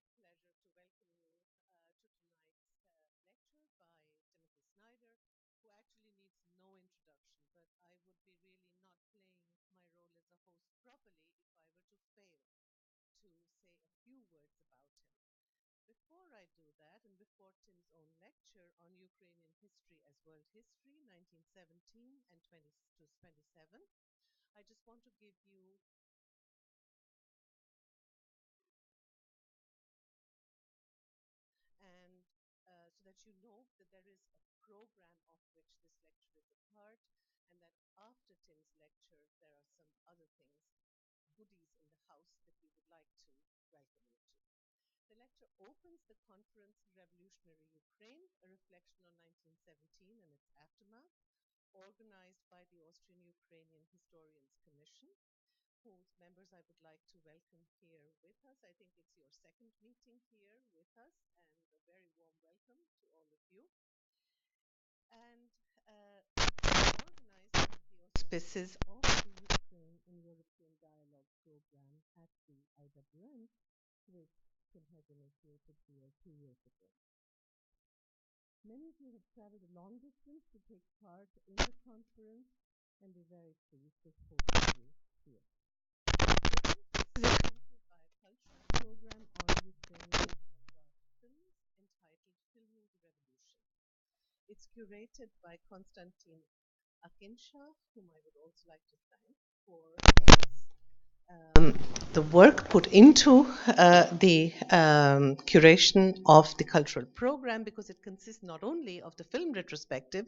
pleasure to welcome you to tonight's lecture by Timothy Snyder, who actually needs no introduction, but I would be really not playing my role as a host properly if I were to fail to say a few words about him. Before I do that, and before Tim's own lecture on Ukrainian history as world history, 1917 and 20 to 27, I just want to give you and so that you know that there is a program of which this lecture is a part, and that after Tim's lecture, there are some other things, goodies in the house that we would like to welcome you to. The lecture opens the conference Revolutionary Ukraine, a reflection on 1917 and its aftermath, organized by the Austrian Ukrainian Historians Commission, whose members I would like to welcome here with us. I think it's your second meeting here with us, and a very warm welcome to all of you. And organized under the auspices of the Ukraine in European Dialogue program at the IWM, which Tim had initiated here 2 years ago. Many of you have traveled a long distance to take part in the conference, and we're very pleased to host you here. The conference is accompanied by a cultural program on Ukrainian avant-garde films entitled Filming the Revolution. It's curated by Konstantin Akinsha, whom I would also like to thank for the work put into the curation of the cultural program, because it consists not only of the film retrospective,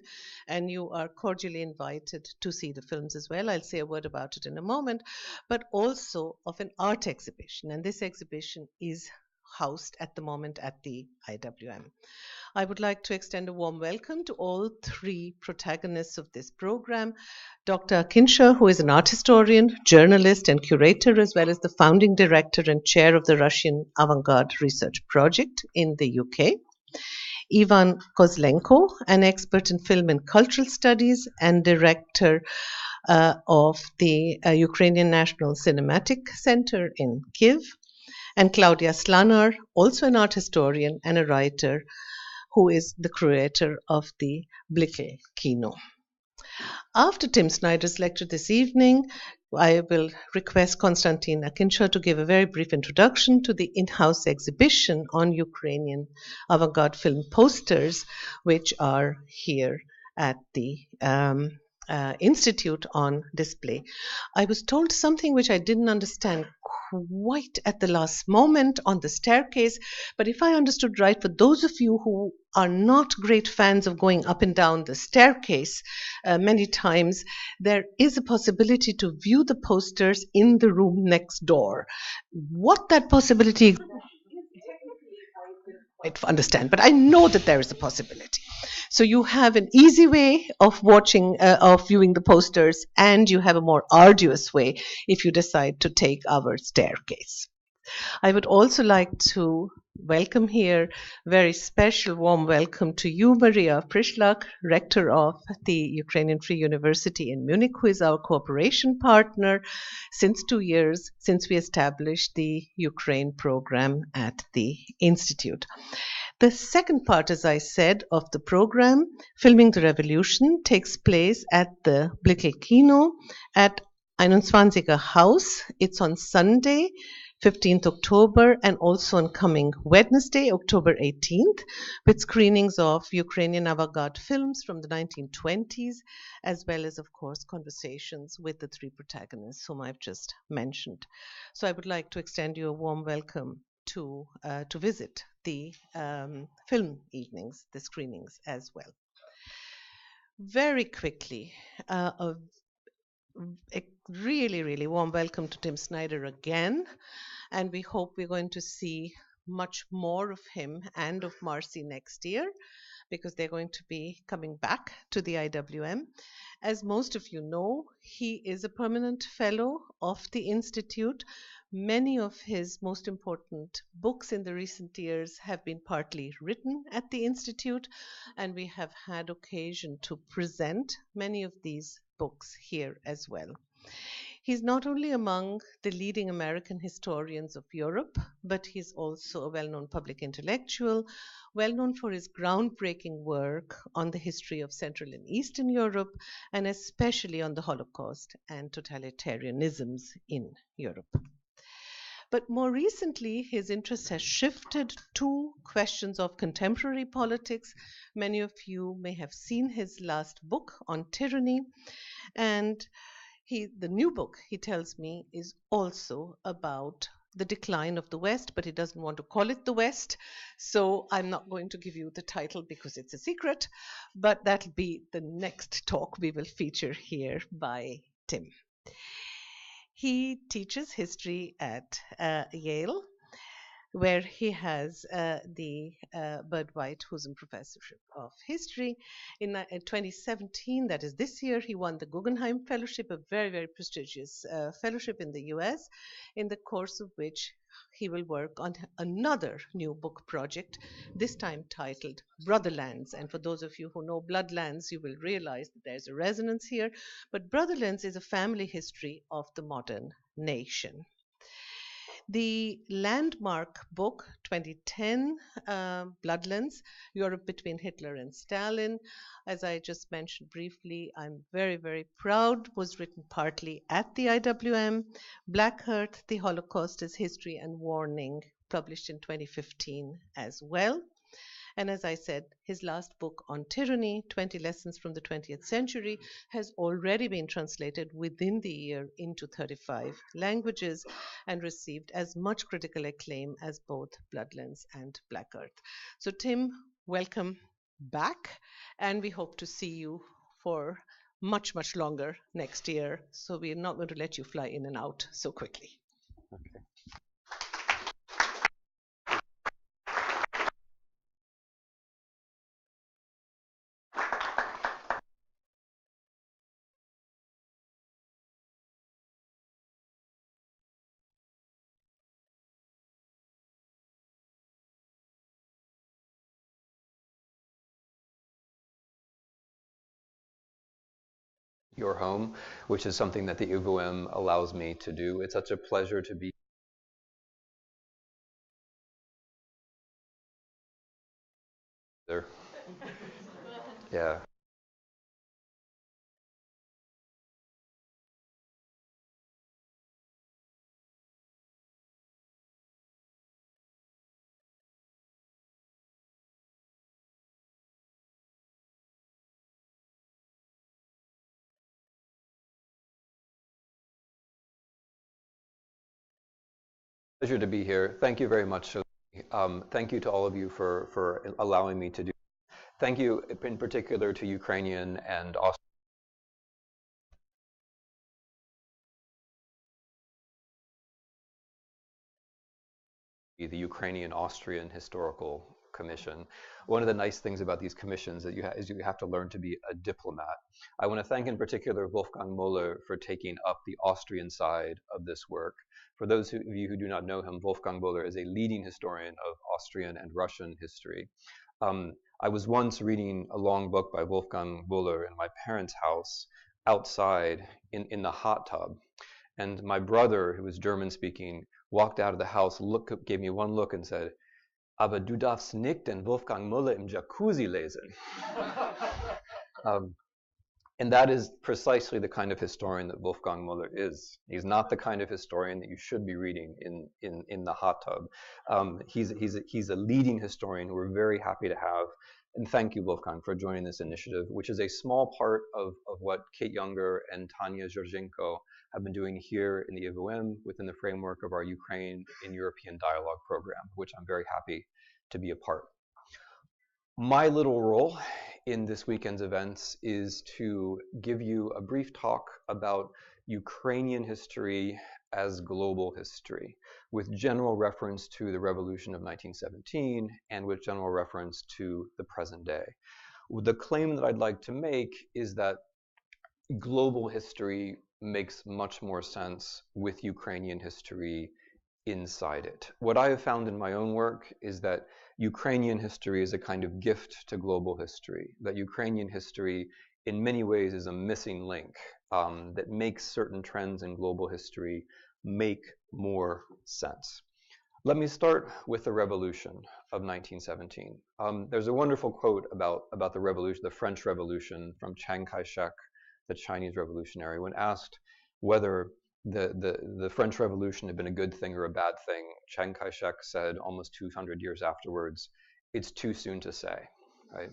and you are cordially invited to see the films as well. I'll say a word about it in a moment, but also of an art exhibition. And this exhibition is housed at the moment at the IWM. I would like to extend a warm welcome to all three protagonists of this program. Dr. Akinsha, who is an art historian, journalist, and curator, as well as the founding director and chair of the Russian Avant-Garde Research Project in the UK. Ivan Kozlenko, an expert in film and cultural studies and director of the Ukrainian National Cinematic Center in Kyiv. And Claudia Slanar, also an art historian and a writer, who is the creator of the Blickel Keynote. After Tim Snyder's lecture this evening, I will request Konstantin Akinsha to give a very brief introduction to the in-house exhibition on Ukrainian avant-garde film posters, which are here at the Institute on display. I was told something which I didn't understand quite at the last moment on the staircase, but if I understood right, for those of you who are not great fans of going up and down the staircase many times, there is a possibility to view the posters in the room next door. What that possibility I understand, but I know that there is a possibility. So you have an easy way of watching, of viewing the posters, and you have a more arduous way if you decide to take our staircase. I would also like to welcome here, very special warm welcome to you, Maria Prishlak, Rector of the Ukrainian Free University in Munich, who is our cooperation partner since 2 years, since we established the Ukraine program at the Institute. The second part, as I said, of the program, Filming the Revolution, takes place at the Blickel Kino at 21er Haus. It's on Sunday, 15th October, and also on coming Wednesday, October 18th, with screenings of Ukrainian avant-garde films from the 1920s, as well as, of course, conversations with the three protagonists whom I've just mentioned. So I would like to extend you a warm welcome to visit the film evenings, the screenings as well. Very quickly, a really, really warm welcome to Tim Snyder again. And we hope we're going to see much more of him and of Marcy next year, because they're going to be coming back to the IWM. As most of you know, he is a permanent fellow of the Institute. Many of his most important books in the recent years have been partly written at the Institute, and we have had occasion to present many of these books here as well. He's not only among the leading American historians of Europe, but he's also a well known public intellectual, well known for his groundbreaking work on the history of Central and Eastern Europe, and especially on the Holocaust and totalitarianisms in Europe. But more recently, his interest has shifted to questions of contemporary politics. Many of you may have seen his last book on tyranny, and the new book, he tells me, is also about the decline of the West, but he doesn't want to call it the West. So I'm not going to give you the title because it's a secret, but that'll be the next talk we will feature here by Tim. He teaches history at Yale, where he has Bud White, who's in professorship of history. In 2017, that is this year, he won the Guggenheim Fellowship, a very, very prestigious fellowship in the US, in the course of which he will work on another new book project, this time titled Brotherlands. And for those of you who know Bloodlands, you will realize that there's a resonance here. But Brotherlands is a family history of the modern nation. The landmark book, 2010, Bloodlands, Europe Between Hitler and Stalin, as I just mentioned briefly, I'm very, very proud, was written partly at the IWM. Black Earth, The Holocaust as History and Warning, published in 2015 as well. And as I said, his last book on tyranny, 20 Lessons from the 20th Century, has already been translated within the year into 35 languages and received as much critical acclaim as both Bloodlands and Black Earth. So Tim, welcome back, and we hope to see you for much, much longer next year. So we're not going to let you fly in and out so quickly. Okay. Your home, which is something that the IWM allows me to do. It's such a pleasure to be there. Yeah. Pleasure to be here. Thank you very much. Thank you to all of you for allowing me to do. Thank you in particular to Ukrainian and Austrian. The Ukrainian-Austrian Historical Commission. One of the nice things about these commissions that is you have to learn to be a diplomat. I want to thank in particular Wolfgang Müller for taking up the Austrian side of this work. For those of you who do not know him, Wolfgang Müller is a leading historian of Austrian and Russian history. I was once reading a long book by Wolfgang Müller in my parents' house outside in the hot tub. And my brother, who was German speaking, walked out of the house, gave me one look and said, "Aber du darfst nicht den Wolfgang Müller im Jacuzzi lesen." And that is precisely the kind of historian that Wolfgang Müller is. He's not the kind of historian that you should be reading in the hot tub. He's a leading historian who we're very happy to have. And thank you, Wolfgang, for joining this initiative, which is a small part of what Kate Younger and Tanya Georgienko have been doing here in the IWM within the framework of our Ukraine in European Dialogue program, which I'm very happy to be a part. My little role in this weekend's events is to give you a brief talk about Ukrainian history as global history, with general reference to the revolution of 1917 and with general reference to the present day. The claim that I'd like to make is that global history makes much more sense with Ukrainian history inside it. What I have found in my own work is that Ukrainian history is a kind of gift to global history, that Ukrainian history in many ways is a missing link that makes certain trends in global history make more sense. Let me start with the revolution of 1917. There's a wonderful quote about the revolution, the French Revolution, from Chiang Kai-shek, the Chinese revolutionary, when asked whether the French Revolution had been a good thing or a bad thing. Chiang Kai-shek said almost 200 years afterwards, "It's too soon to say." Right?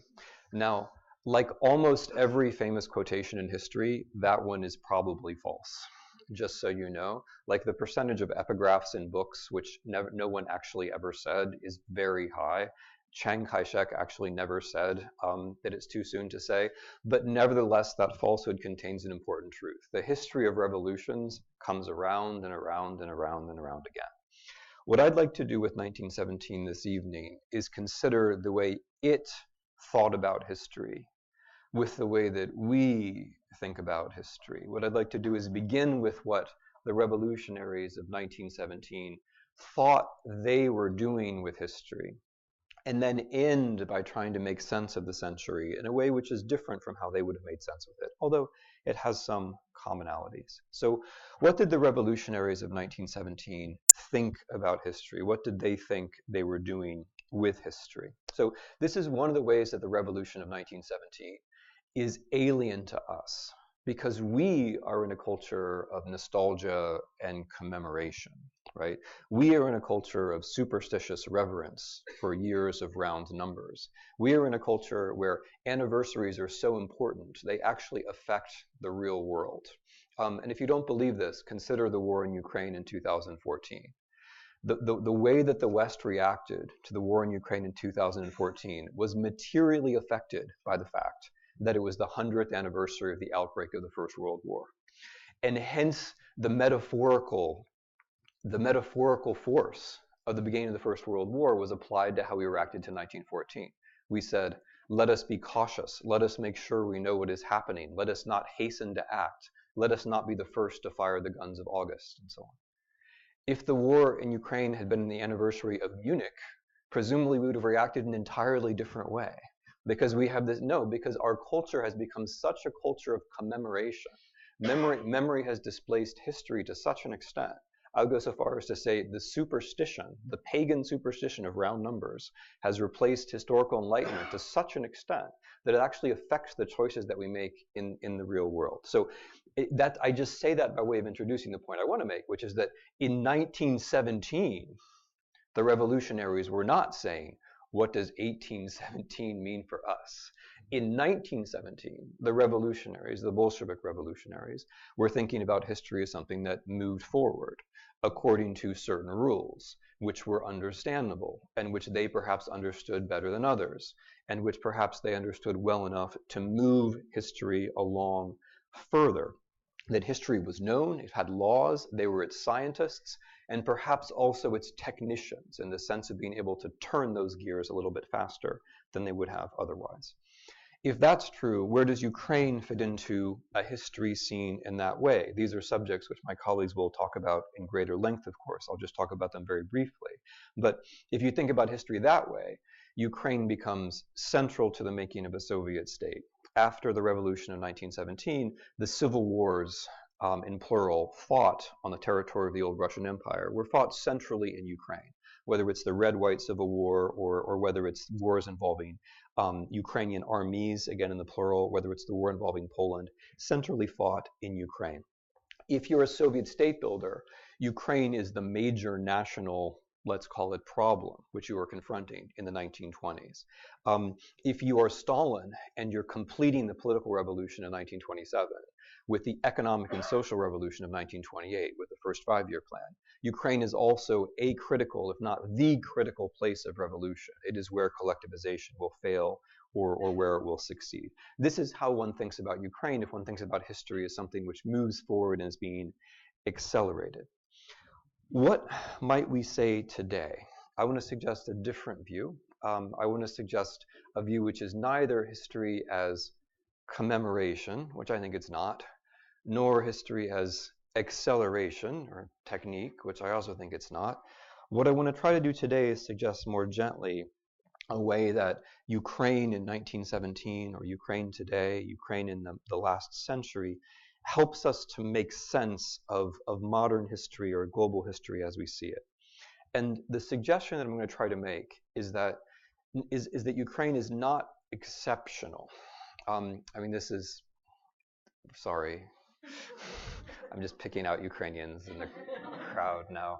Now, like almost every famous quotation in history, that one is probably false. Just so you know, like the percentage of epigraphs in books, which no one actually ever said, is very high. Chiang Kai-shek actually never said that it's too soon to say, but nevertheless, that falsehood contains an important truth. The history of revolutions comes around and around and around and around again. What I'd like to do with 1917 this evening is consider the way it thought about history with the way that we think about history. What I'd like to do is begin with what the revolutionaries of 1917 thought they were doing with history, and then end by trying to make sense of the century in a way which is different from how they would have made sense of it, although it has some commonalities. So what did the revolutionaries of 1917 think about history? What did they think they were doing with history? So this is one of the ways that the revolution of 1917 is alien to us, because we are in a culture of nostalgia and commemoration, right? We are in a culture of superstitious reverence for years of round numbers. We are in a culture where anniversaries are so important, they actually affect the real world. And if you don't believe this, consider the war in Ukraine in 2014. The way that the West reacted to the war in Ukraine in 2014 was materially affected by the fact that it was the 100th anniversary of the outbreak of the First World War. And hence the metaphorical force of the beginning of the First World War was applied to how we reacted to 1914. We said, let us be cautious. Let us make sure we know what is happening. Let us not hasten to act. Let us not be the first to fire the guns of August, and so on. If the war in Ukraine had been the anniversary of Munich, presumably we would have reacted in an entirely different way. Because we have this, no, because our culture has become such a culture of commemoration. Memory has displaced history to such an extent. I would go so far as to say the superstition, the pagan superstition of round numbers, has replaced historical enlightenment to such an extent that it actually affects the choices that we make in the real world. So I just say that by way of introducing the point I want to make, which is that in 1917, the revolutionaries were not saying, what does 1817 mean for us? In 1917, the revolutionaries, the Bolshevik revolutionaries, were thinking about history as something that moved forward according to certain rules, which were understandable and which they perhaps understood better than others, and which perhaps they understood well enough to move history along further. That history was known, it had laws, they were its scientists, and perhaps also its technicians, in the sense of being able to turn those gears a little bit faster than they would have otherwise. If that's true, where does Ukraine fit into a history seen in that way? These are subjects which my colleagues will talk about in greater length, of course. I'll just talk about them very briefly. But if you think about history that way, Ukraine becomes central to the making of a Soviet state. After the revolution of 1917, the civil wars, in plural, fought on the territory of the old Russian Empire were fought centrally in Ukraine, whether it's the Red-White Civil War or whether it's wars involving Ukrainian armies, again in the plural, whether it's the war involving Poland, centrally fought in Ukraine. If you're a Soviet state builder, Ukraine is the major national, let's call it, problem which you are confronting in the 1920s. If you are Stalin and you're completing the political revolution of 1927 with the economic and social revolution of 1928 with the first five-year plan, Ukraine is also a critical, if not the critical place of revolution. It is where collectivization will fail or where it will succeed. This is how one thinks about Ukraine if one thinks about history as something which moves forward and is being accelerated. What might we say today? I want to suggest a different view. I want to suggest a view which is neither history as commemoration, which I think it's not, nor history as acceleration or technique, which I also think it's not. What I want to try to do today is suggest more gently a way that Ukraine in 1917 or Ukraine today, Ukraine in the last century, helps us to make sense of modern history or global history as we see it. And the suggestion that I'm going to try to make is that Ukraine is not exceptional. I mean, this is, sorry, I'm just picking out Ukrainians in the crowd now.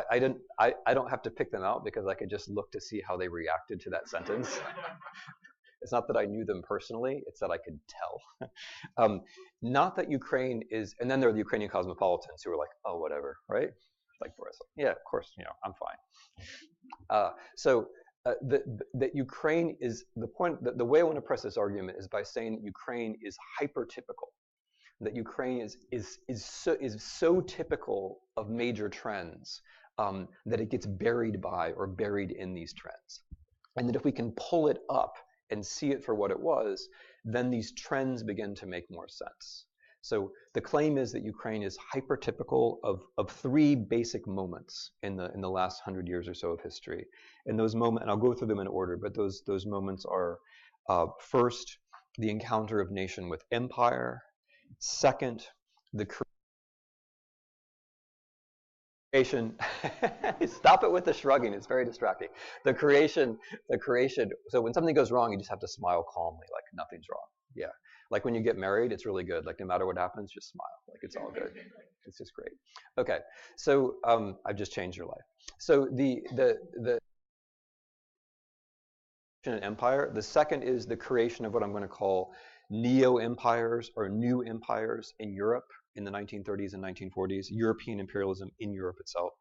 I don't have to pick them out because I could just look to see how they reacted to that sentence. It's not that I knew them personally, it's that I could tell. Not that Ukraine is, and then there are the Ukrainian cosmopolitans who are like, oh, whatever, right? Like Boris, yeah, of course, I'm fine. That Ukraine is, the point, the way I want to press this argument is by saying that Ukraine is hypertypical. That Ukraine is so typical of major trends that it gets buried by or buried in these trends. And that if we can pull it up and see it for what it was, then these trends begin to make more sense. So the claim is that Ukraine is hypertypical of three basic moments in the last 100 years or so of history. And those moments, and I'll go through them in order, but those moments are first, the encounter of nation with empire. Second, the creation. Stop it with the shrugging. It's very distracting. The creation. So when something goes wrong, you just have to smile calmly, like nothing's wrong. Yeah. Like when you get married, it's really good. Like no matter what happens, just smile. Like it's all good. It's just great. Okay. So I've just changed your life. So the empire. The second is the creation of what I'm going to call neo-empires or new empires in Europe in the 1930s and 1940s, European imperialism in Europe itself.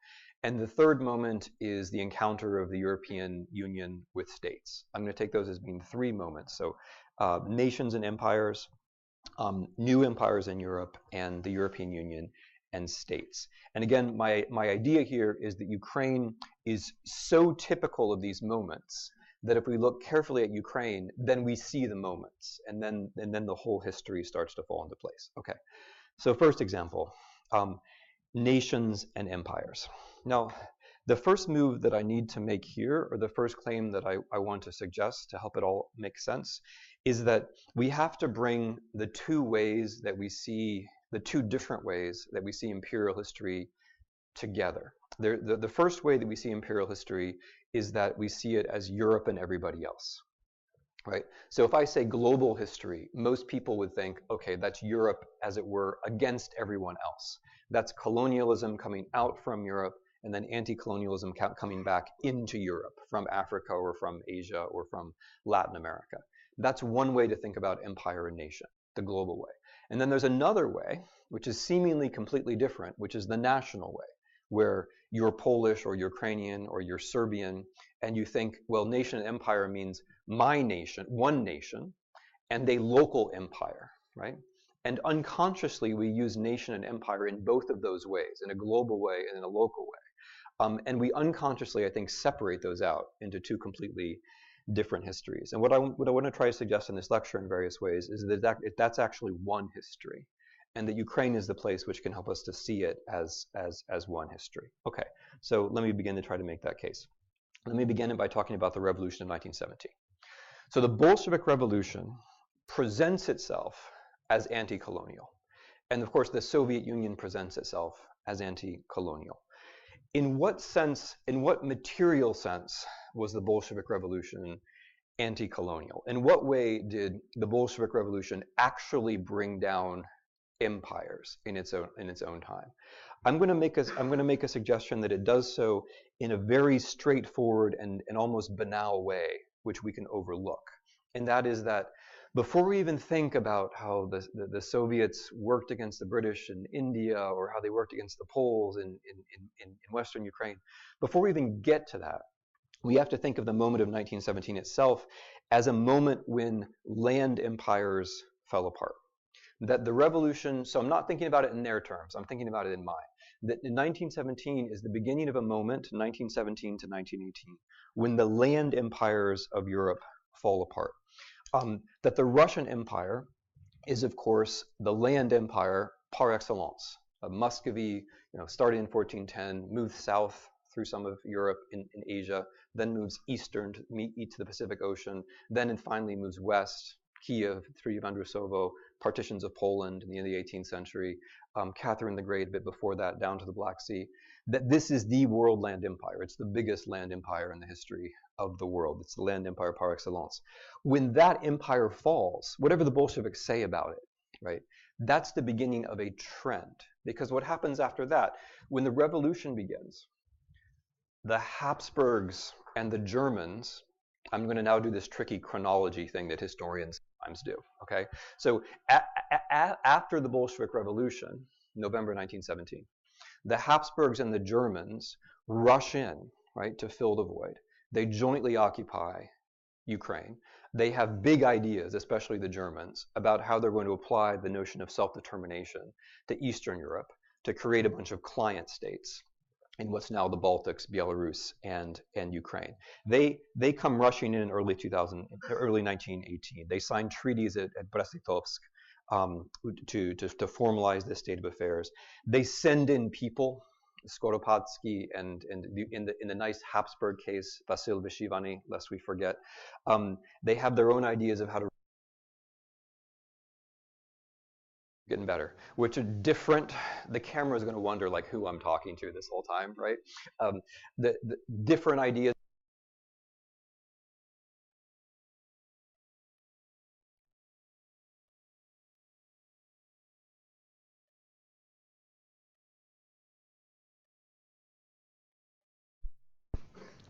And the third moment is the encounter of the European Union with states. I'm going to take those as being three moments. So nations and empires, new empires in Europe, and the European Union and states. And again, my idea here is that Ukraine is so typical of these moments that if we look carefully at Ukraine, then we see the moments, and then the whole history starts to fall into place. Okay, so first example, nations and empires. Now, the first move that I need to make here, or the first claim that I want to suggest to help it all make sense, is that we have to bring the two ways that we see, the two different ways that we see imperial history together. The first way that we see imperial history is that we see it as Europe and everybody else, right? So if I say global history, most people would think, okay, that's Europe, as it were, against everyone else. That's colonialism coming out from Europe, and then anti-colonialism coming back into Europe from Africa or from Asia or from Latin America. That's one way to think about empire and nation, the global way. And then there's another way, which is seemingly completely different, which is the national way, where you're Polish or Ukrainian or you're Serbian, and you think, well, nation and empire means my nation, one nation, and a local empire, right? And unconsciously, we use nation and empire in both of those ways, in a global way and in a local way. And we unconsciously, I think, separate those out into two completely different histories. And what I want to try to suggest in this lecture in various ways is that that's actually one history, and that Ukraine is the place which can help us to see it as one history. Okay, so let me begin to try to make that case. Let me begin by talking about the revolution of 1917. So the Bolshevik Revolution presents itself as anti-colonial. And of course, the Soviet Union presents itself as anti-colonial. In what sense, in what material sense was the Bolshevik Revolution anti-colonial? In what way did the Bolshevik Revolution actually bring down empires in its own time? I'm going to make a suggestion that it does so in a very straightforward and almost banal way, which we can overlook. And that is that before we even think about how the Soviets worked against the British in India, or how they worked against the Poles in Western Ukraine, before we even get to that, we have to think of the moment of 1917 itself as a moment when land empires fell apart. That the revolution, so I'm not thinking about it in their terms, I'm thinking about it in mine. That in 1917 is the beginning of a moment, 1917 to 1918, when the land empires of Europe fall apart. That the Russian Empire is, of course, the land empire par excellence. Muscovy, started in 1410, moved south through some of Europe in Asia, then moves eastern to meet to the Pacific Ocean, then and finally moves west, Kiev, Treaty of Andrusovo, partitions of Poland in the end of the 18th century, Catherine the Great a bit before that, down to the Black Sea. That this is the world land empire. It's the biggest land empire in the history of the world. It's the land empire par excellence. When that empire falls, whatever the Bolsheviks say about it, right, that's the beginning of a trend. Because what happens after that, when the revolution begins, the Habsburgs and the Germans, I'm going to now do this tricky chronology thing that historians sometimes do, okay? So after the Bolshevik Revolution, November 1917, the Habsburgs and the Germans rush in, right, to fill the void. They jointly occupy Ukraine. They have big ideas, especially the Germans, about how they're going to apply the notion of self-determination to Eastern Europe to create a bunch of client states in what's now the Baltics, Belarus, and Ukraine. They come rushing in early 1918. They sign treaties at Brest-Litovsk to formalize this state of affairs. They send in people, Skoropadsky and in the nice Habsburg case, Vasil Vyshivany, lest we forget. They have their own ideas of how to getting better, which are different. The camera is going to wonder like who I'm talking to this whole time, right? The different ideas.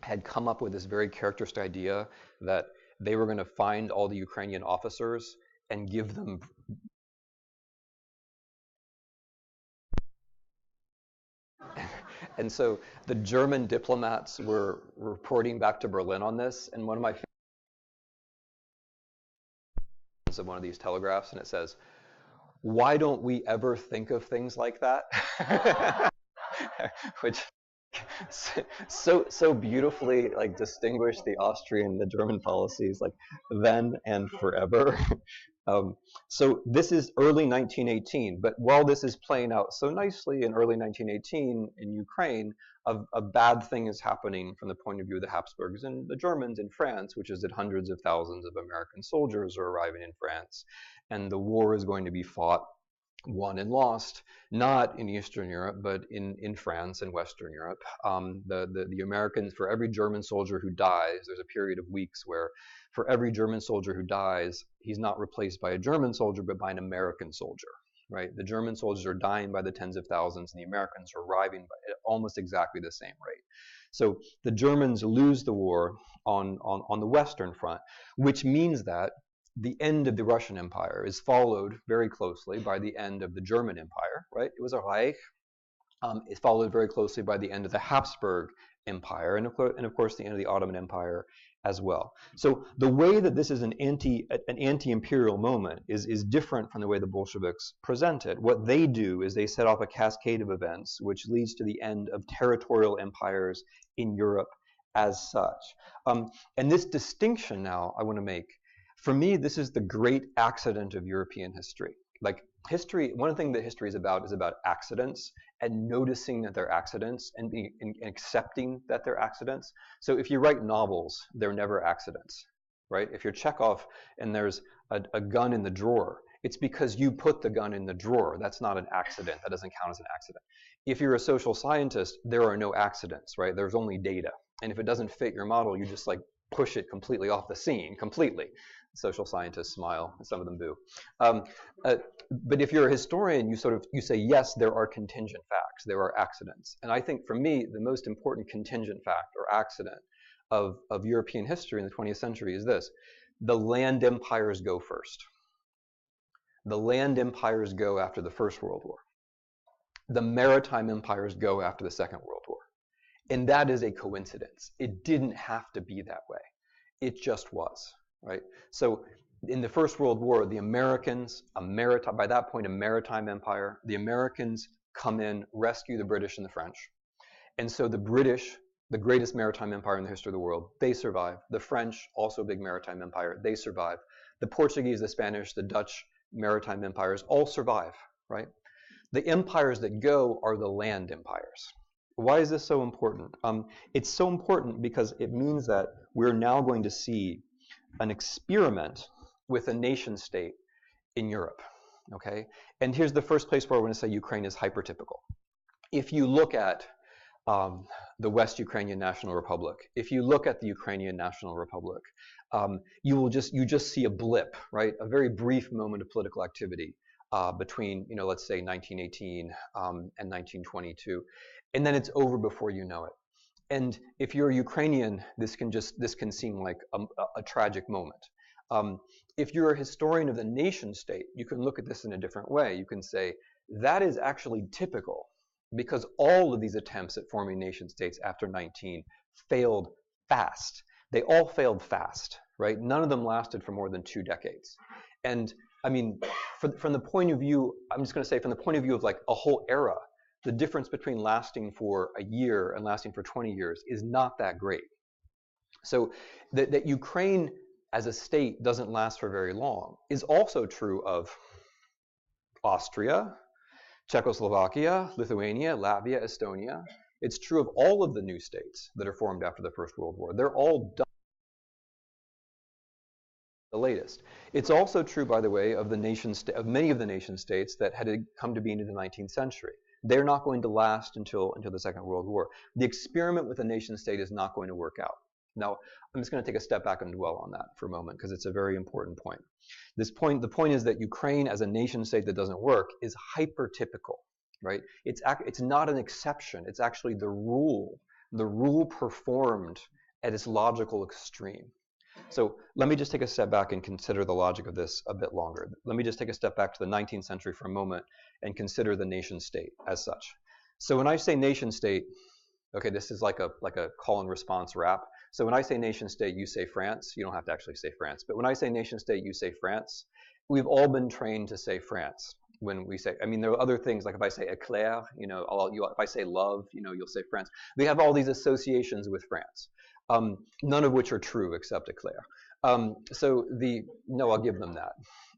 Had come up with this very characteristic idea that they were going to find all the Ukrainian officers and give them and so the German diplomats were reporting back to Berlin on this, and one of my favorites of one of these telegraphs, and it says, "Why don't we ever think of things like that?" Which so beautifully like distinguished the Austrian, the German policies, like then and forever. So this is early 1918, but while this is playing out so nicely in early 1918 in Ukraine, a bad thing is happening from the point of view of the Habsburgs and the Germans in France, which is that hundreds of thousands of American soldiers are arriving in France, and the war is going to be fought, won and lost, not in Eastern Europe, but in France and Western Europe. The Americans, for every German soldier who dies, there's a period of weeks where for every German soldier who dies, he's not replaced by a German soldier, but by an American soldier, right? The German soldiers are dying by the tens of thousands, and the Americans are arriving at almost exactly the same rate. So the Germans lose the war on the Western front, which means that the end of the Russian Empire is followed very closely by the end of the German Empire, right? It was a Reich. It's followed very closely by the end of the Habsburg Empire, and of course the end of the Ottoman Empire as well. So the way that this is an anti-imperial moment is different from the way the Bolsheviks present it. What they do is they set off a cascade of events which leads to the end of territorial empires in Europe as such. And this distinction now I want to make. For me, this is the great accident of European history. Like history, one thing that history is about accidents and noticing that they're accidents and accepting that they're accidents. So if you write novels, they're never accidents, right? If you're Chekhov and there's a gun in the drawer, it's because you put the gun in the drawer. That's not an accident. That doesn't count as an accident. If you're a social scientist, there are no accidents, right? There's only data. And if it doesn't fit your model, you just like push it completely off the scene, completely. Social scientists smile, and some of them boo. But if you're a historian, you say, yes, there are contingent facts, there are accidents. And I think for me, the most important contingent fact or accident of European history in the 20th century is this. The land empires go first. The land empires go after the First World War. The maritime empires go after the Second World War. And that is a coincidence. It didn't have to be that way. It just was. Right? So in the First World War, the Americans, by that point a maritime empire, the Americans come in, rescue the British and the French. And so the British, the greatest maritime empire in the history of the world, they survive. The French, also a big maritime empire, they survive. The Portuguese, the Spanish, the Dutch maritime empires all survive, right? The empires that go are the land empires. Why is this so important? It's so important because it means that we're now going to see an experiment with a nation state in Europe. Okay, and here's the first place where I want to say Ukraine is hypertypical. If you look at the West Ukrainian National Republic, if you look at the Ukrainian National Republic, you just see a blip, right? A very brief moment of political activity between, let's say 1918 and 1922, and then it's over before you know it. And if you're a Ukrainian, this can seem like a tragic moment. If you're a historian of the nation state, you can look at this in a different way. You can say that is actually typical because all of these attempts at forming nation states after 19 failed fast. They all failed fast, right? None of them lasted for more than 2 decades. And I mean, from the point of view, I'm just going to say from the point of view of like a whole era, the difference between lasting for a year and lasting for 20 years is not that great. So that Ukraine as a state doesn't last for very long is also true of Austria, Czechoslovakia, Lithuania, Latvia, Estonia. It's true of all of the new states that are formed after the First World War. They're all done the latest. It's also true, by the way, of many of the nation states that had come to be into the 19th century. They're not going to last until the Second World War. The experiment with a nation state is not going to work out. Now, I'm just going to take a step back and dwell on that for a moment because it's a very important point. The point is that Ukraine as a nation state that doesn't work is hypertypical, right? It's not an exception. It's actually the rule performed at its logical extreme. So let me just take a step back and consider the logic of this a bit longer. Let me just take a step back to the 19th century for a moment and consider the nation state as such. So when I say nation state, okay, this is like a call and response rap. So when I say nation state, you say France. You don't have to actually say France. But when I say nation state, you say France. We've all been trained to say France. When we say, I mean, there are other things, like if I say éclair, if I say love, you'll say France. We have all these associations with France, none of which are true except éclair. No, I'll give them that.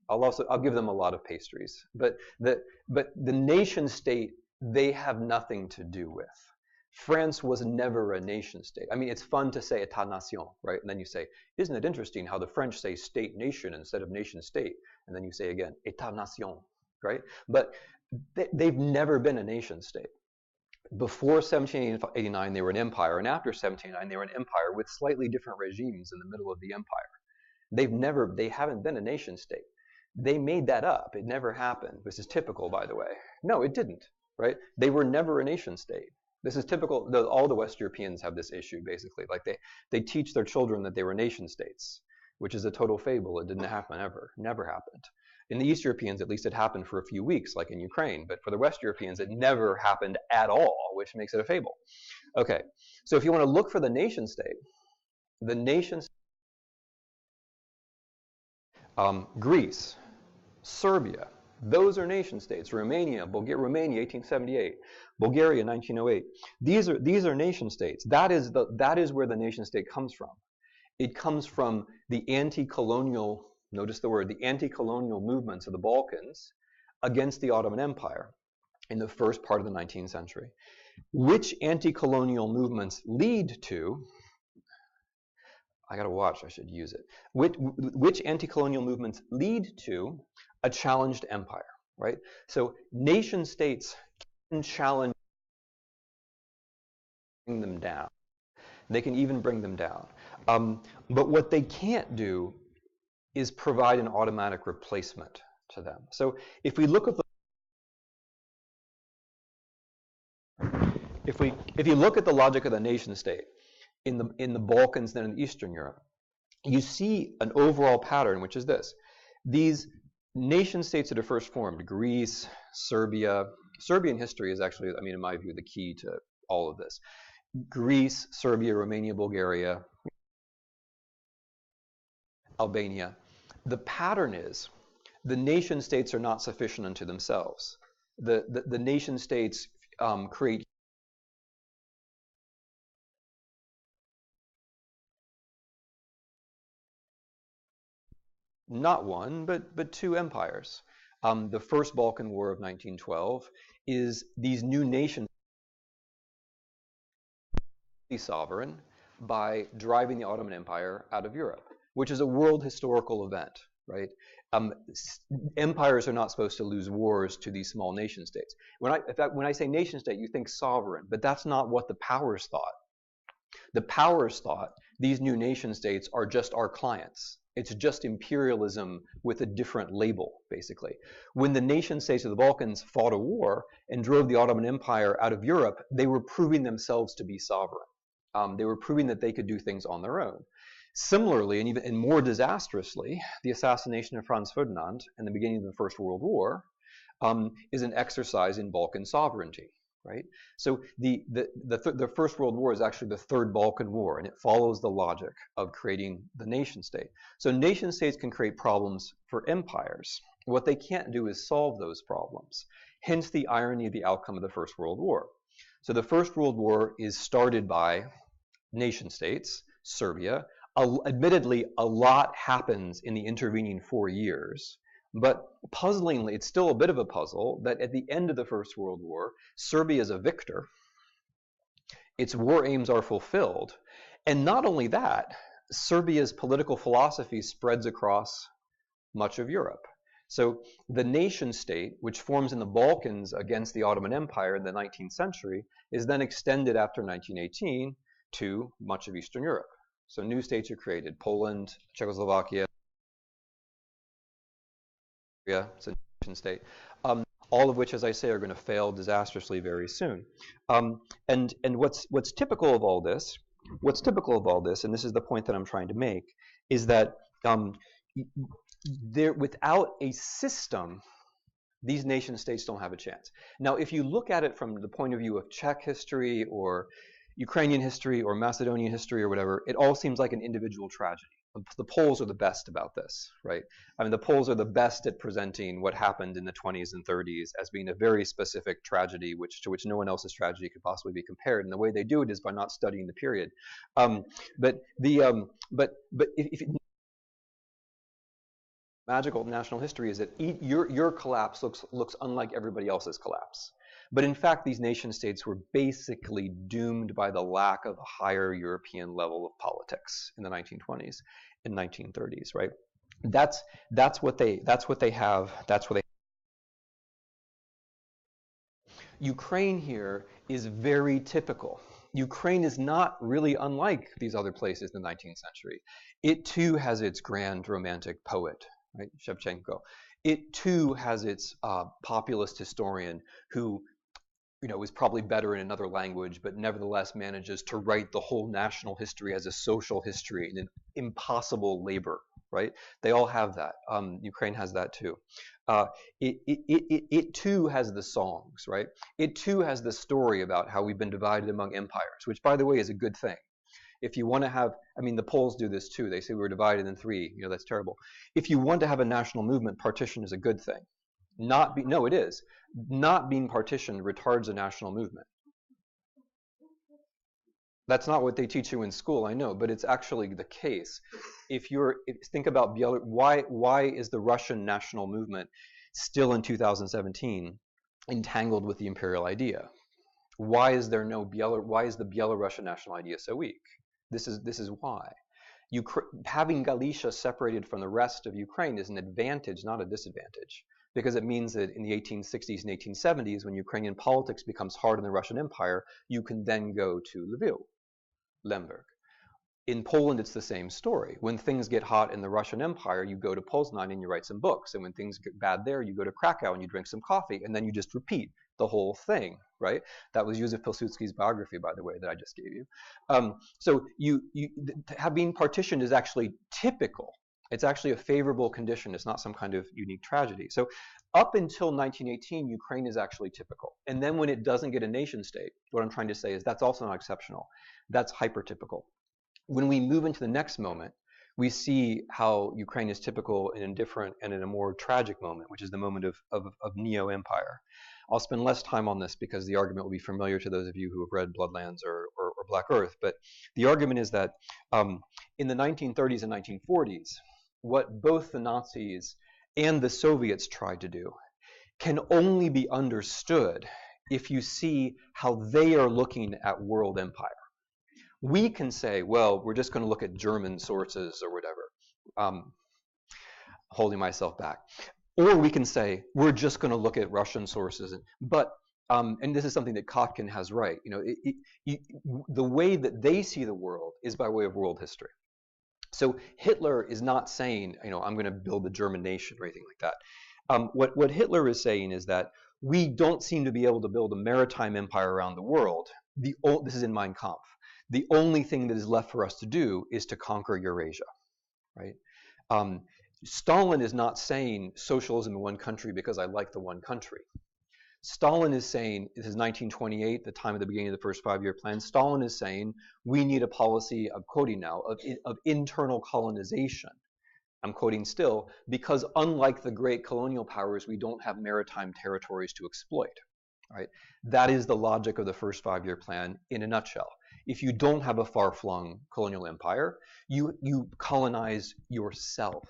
I'll give them a lot of pastries. But the nation state, they have nothing to do with. France was never a nation state. I mean, it's fun to say État-nation, right? And then you say, isn't it interesting how the French say state-nation instead of nation-state? And then you say again, État-nation, right? But they've never been a nation state. Before 1789, they were an empire, and after 1789, they were an empire with slightly different regimes in the middle of the empire. They haven't been a nation state. They made that up. It never happened. This is typical, by the way. No, it didn't, right? They were never a nation state. This is typical. All the West Europeans have this issue, basically. Like they teach their children that they were nation states, which is a total fable. It didn't happen ever. Never happened. In the East Europeans, at least it happened for a few weeks, like in Ukraine. But for the West Europeans, it never happened at all, which makes it a fable. Okay, so if you want to look for the nation state, Greece, Serbia, those are nation states. Romania, 1878. Bulgaria, 1908. These are nation states. That is where the nation state comes from. It comes from the anti-colonial, notice the word, the anti-colonial movements of the Balkans against the Ottoman Empire in the first part of the 19th century. Which anti-colonial movements lead to, I got to watch, I should use it. Which anti-colonial movements lead to a challenged empire, right? So nation states can challenge, bring them down. They can even bring them down. But what they can't do is provide an automatic replacement to them. So if we look at if you look at the logic of the nation state in the Balkans and in Eastern Europe, you see an overall pattern, which is this. These nation states that are first formed, Greece, Serbia. Serbian history is actually, I mean, in my view, the key to all of this. Greece, Serbia, Romania, Bulgaria, Albania. The pattern is the nation states are not sufficient unto themselves. The nation states create not one, but 2 empires. The First Balkan War of 1912 is these new nations sovereign by driving the Ottoman Empire out of Europe, which is a world historical event, right? Empires are not supposed to lose wars to these small nation states. In fact, when I say nation state, you think sovereign, but that's not what the powers thought. The powers thought these new nation states are just our clients. It's just imperialism with a different label, basically. When the nation states of the Balkans fought a war and drove the Ottoman Empire out of Europe, they were proving themselves to be sovereign. They were proving that they could do things on their own. Similarly, and more disastrously, the assassination of Franz Ferdinand and the beginning of the First World War is an exercise in Balkan sovereignty. Right? So the First World War is actually the Third Balkan War, and it follows the logic of creating the nation state. So nation states can create problems for empires. What they can't do is solve those problems. Hence the irony of the outcome of the First World War. So the First World War is started by nation states, Serbia. Admittedly, a lot happens in the intervening 4 years. But puzzlingly, it's still a bit of a puzzle that at the end of the First World War, Serbia is a victor. Its war aims are fulfilled. And not only that, Serbia's political philosophy spreads across much of Europe. So the nation state, which forms in the Balkans against the Ottoman Empire in the 19th century, is then extended after 1918 to much of Eastern Europe. So new states are created: Poland, Czechoslovakia, it's a nation state, all of which, as I say, are going to fail disastrously very soon. And what's typical of all this, and this is the point that I'm trying to make, is that without a system, these nation states don't have a chance. Now, if you look at it from the point of view of Czech history or Ukrainian history or Macedonian history or whatever, it all seems like an individual tragedy. The Poles are the best about this, right? I mean, the Poles are the best at presenting what happened in the 20s and 30s as being a very specific tragedy, to which no one else's tragedy could possibly be compared. And the way they do it is by not studying the period. But magical national history is that your collapse looks unlike everybody else's collapse. But in fact, these nation states were basically doomed by the lack of a higher European level of politics in the 1920s and 1930s, right? That's what they have. Ukraine here is very typical. Ukraine is not really unlike these other places in the 19th century. It too has its grand romantic poet, right, Shevchenko. It too has its populist historian who, is probably better in another language, but nevertheless manages to write the whole national history as a social history in an impossible labor, right? They all have that. Ukraine has that too. It too has the songs, right? It too has the story about how we've been divided among empires, which, by the way, is a good thing. If you want to have, the Poles do this too. They say we were divided in three. That's terrible. If you want to have a national movement, partition is a good thing. No, it is. Not being partitioned retards a national movement. That's not what they teach you in school, I know, but it's actually the case. Think about why is the Russian national movement still in 2017 entangled with the imperial idea? Why is the Belarusian national idea so weak? This is why. Having Galicia separated from the rest of Ukraine is an advantage, not a disadvantage, because it means that in the 1860s and 1870s, when Ukrainian politics becomes hard in the Russian Empire, you can then go to Lviv, Lemberg. In Poland, it's the same story. When things get hot in the Russian Empire, you go to Poznań and you write some books. And when things get bad there, you go to Krakow and you drink some coffee. And then you just repeat the whole thing, right? That was Józef Pilsudski's biography, by the way, that I just gave you. So being partitioned is actually typical. It's actually a favorable condition. It's not some kind of unique tragedy. So up until 1918, Ukraine is actually typical. And then when it doesn't get a nation state, what I'm trying to say is that's also not exceptional. That's hypertypical. When we move into the next moment, we see how Ukraine is typical in a different and in a more tragic moment, which is the moment of neo-empire. I'll spend less time on this because the argument will be familiar to those of you who have read Bloodlands or Black Earth. But the argument is that in the 1930s and 1940s, what both the Nazis and the Soviets tried to do can only be understood if you see how they are looking at world empire. We can say, well, we're just going to look at German sources or whatever, holding myself back. Or we can say, we're just going to look at Russian sources. But, and this is something that Kotkin has right, the way that they see the world is by way of world history. So Hitler is not saying, I'm going to build the German nation or anything like that. What Hitler is saying is that we don't seem to be able to build a maritime empire around the world. This is in Mein Kampf. The only thing that is left for us to do is to conquer Eurasia, right? Stalin is not saying socialism in one country because I like the one country. Stalin is saying, this is 1928, the time of the beginning of the first 5-year plan, Stalin is saying we need a policy, I'm quoting now, of internal colonization. I'm quoting still, because unlike the great colonial powers, we don't have maritime territories to exploit. Right? That is the logic of the first 5-year plan in a nutshell. If you don't have a far-flung colonial empire, you colonize yourself.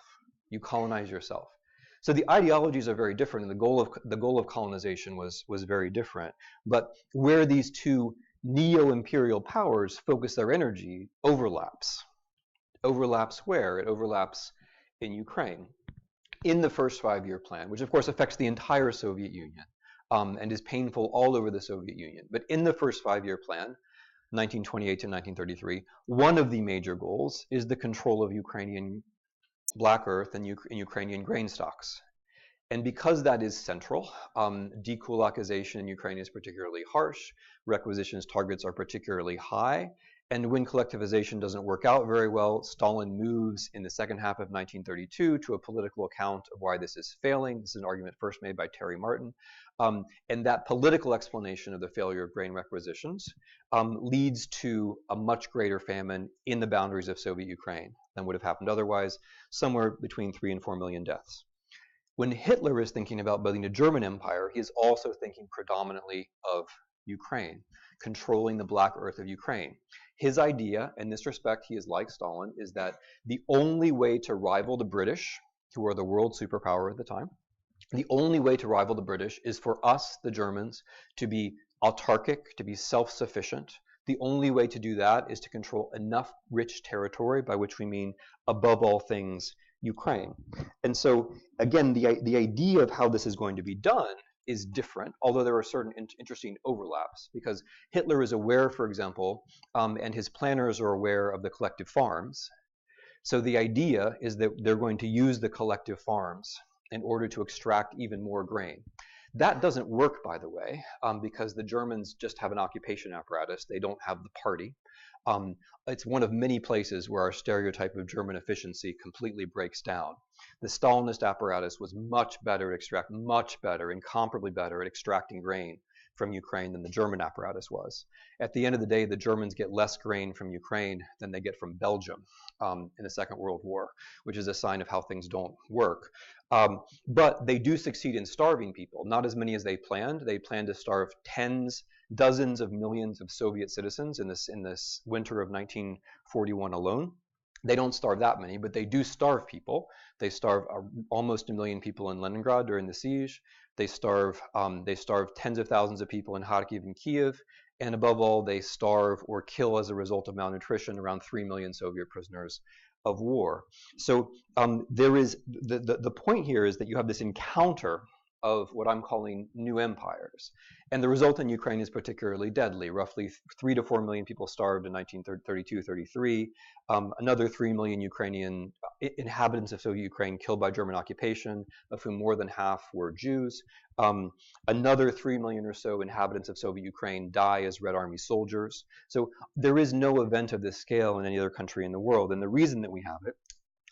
You colonize yourself. So the ideologies are very different, and the goal of colonization was very different. But where these two neo-imperial powers focus their energy overlaps. Overlaps where? It overlaps in Ukraine. In the first 5-year plan, which of course affects the entire Soviet Union and is painful all over the Soviet Union. But in the first 5-year plan, 1928 to 1933, one of the major goals is the control of Ukrainian black earth and Ukrainian grain stocks. And because that is central, dekulakization in Ukraine is particularly harsh, requisitions targets are particularly high, and when collectivization doesn't work out very well, Stalin moves in the second half of 1932 to a political account of why this is failing. This is an argument first made by Terry Martin. And that political explanation of the failure of grain requisitions leads to a much greater famine in the boundaries of Soviet Ukraine than would have happened otherwise, somewhere between 3 and 4 million deaths. When Hitler is thinking about building a German empire, he is also thinking predominantly of Ukraine, controlling the black earth of Ukraine. His idea, in this respect, he is like Stalin, is that the only way to rival the British, who are the world superpower at the time, the only way to rival the British is for us, the Germans, to be autarkic, to be self-sufficient. The only way to do that is to control enough rich territory, by which we mean, above all things, Ukraine. And so, again, the idea of how this is going to be done is different, although there are certain interesting overlaps, because Hitler is aware, for example, and his planners are aware of the collective farms. So the idea is that they're going to use the collective farms in order to extract even more grain. That doesn't work, by the way, because the Germans just have an occupation apparatus. They don't have the party. It's one of many places where our stereotype of German efficiency completely breaks down. The Stalinist apparatus was much better, incomparably better at extracting grain from Ukraine than the German apparatus was. At the end of the day, the Germans get less grain from Ukraine than they get from Belgium in the Second World War, which is a sign of how things don't work. But they do succeed in starving people, not as many as they planned. They planned to starve dozens of millions of Soviet citizens in this winter of 1941 alone. They don't starve that many, but they do starve people. They starve almost 1 million people in Leningrad during the siege. They starve tens of thousands of people in Kharkiv and Kiev. And above all, they starve or kill as a result of malnutrition around 3 million Soviet prisoners of war. So there is the point here is that you have this encounter of what I'm calling new empires. And the result in Ukraine is particularly deadly. Roughly 3 to 4 million people starved in 1932-33. Another 3 million Ukrainian inhabitants of Soviet Ukraine killed by German occupation, of whom more than half were Jews. Another 3 million or so inhabitants of Soviet Ukraine die as Red Army soldiers. So there is no event of this scale in any other country in the world. And the reason that we have it,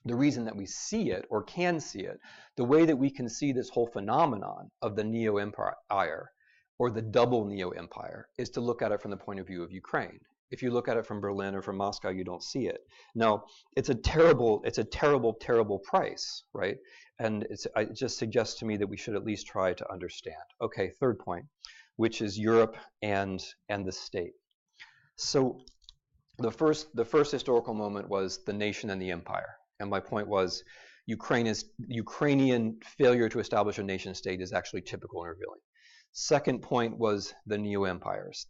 the reason that we see it or can see it, the way that we can see this whole phenomenon of the neo-empire or the double neo-empire is to look at it from the point of view of Ukraine. If you look at it from Berlin or from Moscow, you don't see it. Now, it's a terrible, terrible price, right? And it just suggests to me that we should at least try to understand. Okay, third point, which is Europe and the state. So the first historical moment was the nation and the empire. And my point was Ukrainian failure to establish a nation state is actually typical and revealing. Second point was the new empires,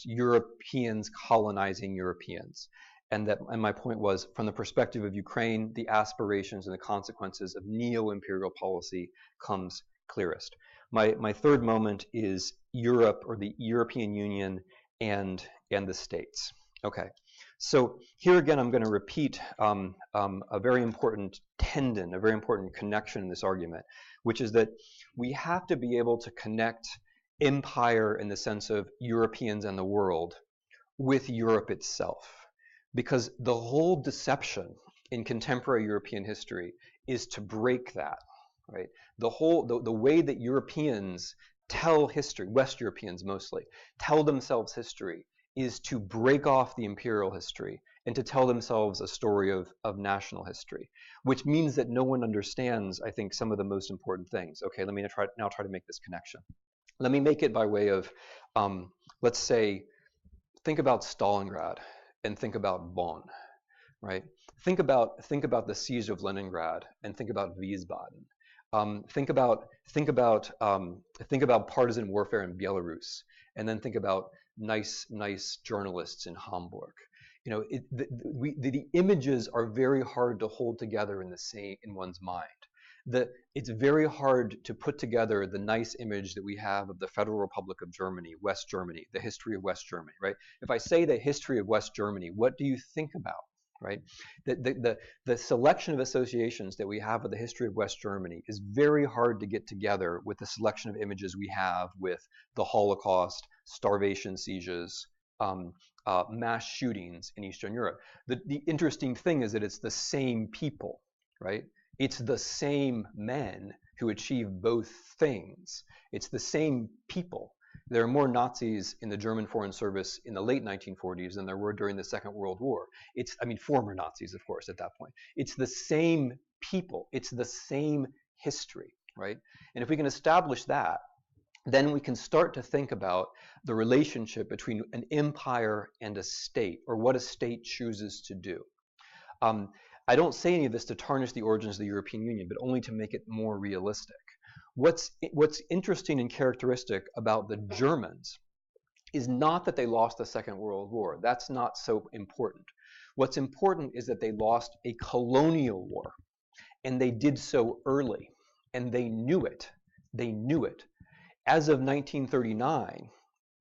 Europeans colonizing Europeans. And my point was, from the perspective of Ukraine, the aspirations and the consequences of neo-imperial policy comes clearest. My third moment is Europe, or the European Union, and the states. Okay, so here again I'm going to repeat a very important tendon, a very important connection in this argument, which is that we have to be able to connect empire in the sense of Europeans and the world with Europe itself. Because the whole deception in contemporary European history is to break that, right? The way that Europeans tell history, West Europeans mostly, tell themselves history is to break off the imperial history and to tell themselves a story of national history, which means that no one understands, I think, some of the most important things. Okay, let me now try to make this connection. Let me make it by way of, let's say, think about Stalingrad and think about Bonn, right? Think about the siege of Leningrad and think about Wiesbaden. Think about partisan warfare in Belarus, and then think about nice journalists in Hamburg. You know, the images are very hard to hold together in one's mind. It's very hard to put together the nice image that we have of the Federal Republic of Germany, West Germany, the history of West Germany, right? If I say the history of West Germany, what do you think about, right? The selection of associations that we have with the history of West Germany is very hard to get together with the selection of images we have with the Holocaust, starvation sieges, mass shootings in Eastern Europe. The interesting thing is that it's the same people, right? It's the same men who achieve both things. It's the same people. There are more Nazis in the German Foreign Service in the late 1940s than there were during the Second World War. Former Nazis, of course, at that point. It's the same people. It's the same history, right? And if we can establish that, then we can start to think about the relationship between an empire and a state, or what a state chooses to do. I don't say any of this to tarnish the origins of the European Union, but only to make it more realistic. What's interesting and characteristic about the Germans is not that they lost the Second World War. That's not so important. What's important is that they lost a colonial war, and they did so early, and they knew it. They knew it. As of 1939,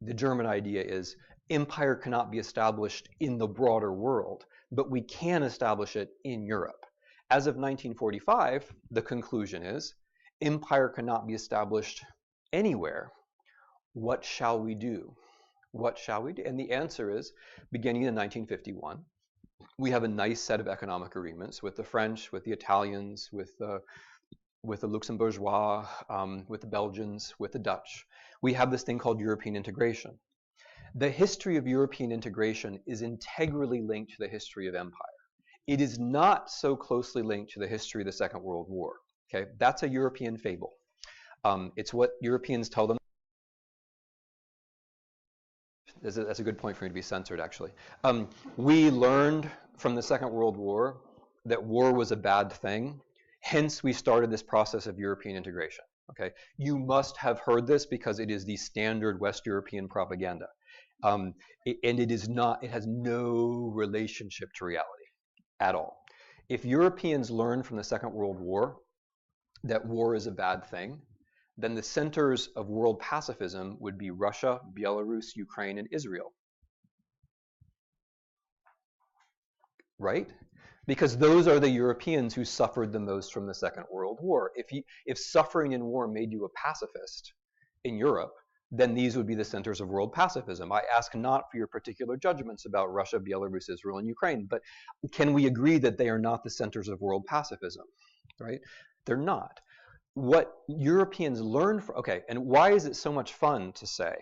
the German idea is empire cannot be established in the broader world, but we can establish it in Europe. As of 1945, the conclusion is empire cannot be established anywhere. What shall we do? What shall we do? And the answer is, beginning in 1951, we have a nice set of economic agreements with the French, with the Italians, with the Luxembourgeois, with the Belgians, with the Dutch. We have this thing called European integration. The history of European integration is integrally linked to the history of empire. It is not so closely linked to the history of the Second World War. Okay, that's a European fable. It's what Europeans tell them. That's a good point for me to be censored, actually. We learned from the Second World War that war was a bad thing. Hence, we started this process of European integration. Okay, you must have heard this because it is the standard West European propaganda. And it is not, it has no relationship to reality at all. If Europeans learned from the Second World War that war is a bad thing, then the centers of world pacifism would be Russia, Belarus, Ukraine, and Israel. Right? Because those are the Europeans who suffered the most from the Second World War. If suffering in war made you a pacifist in Europe, then these would be the centers of world pacifism. I ask not for your particular judgments about Russia, Belarus, Israel, and Ukraine, but can we agree that they are not the centers of world pacifism, right? They're not. What Europeans learned from, okay, and why is it so much fun to say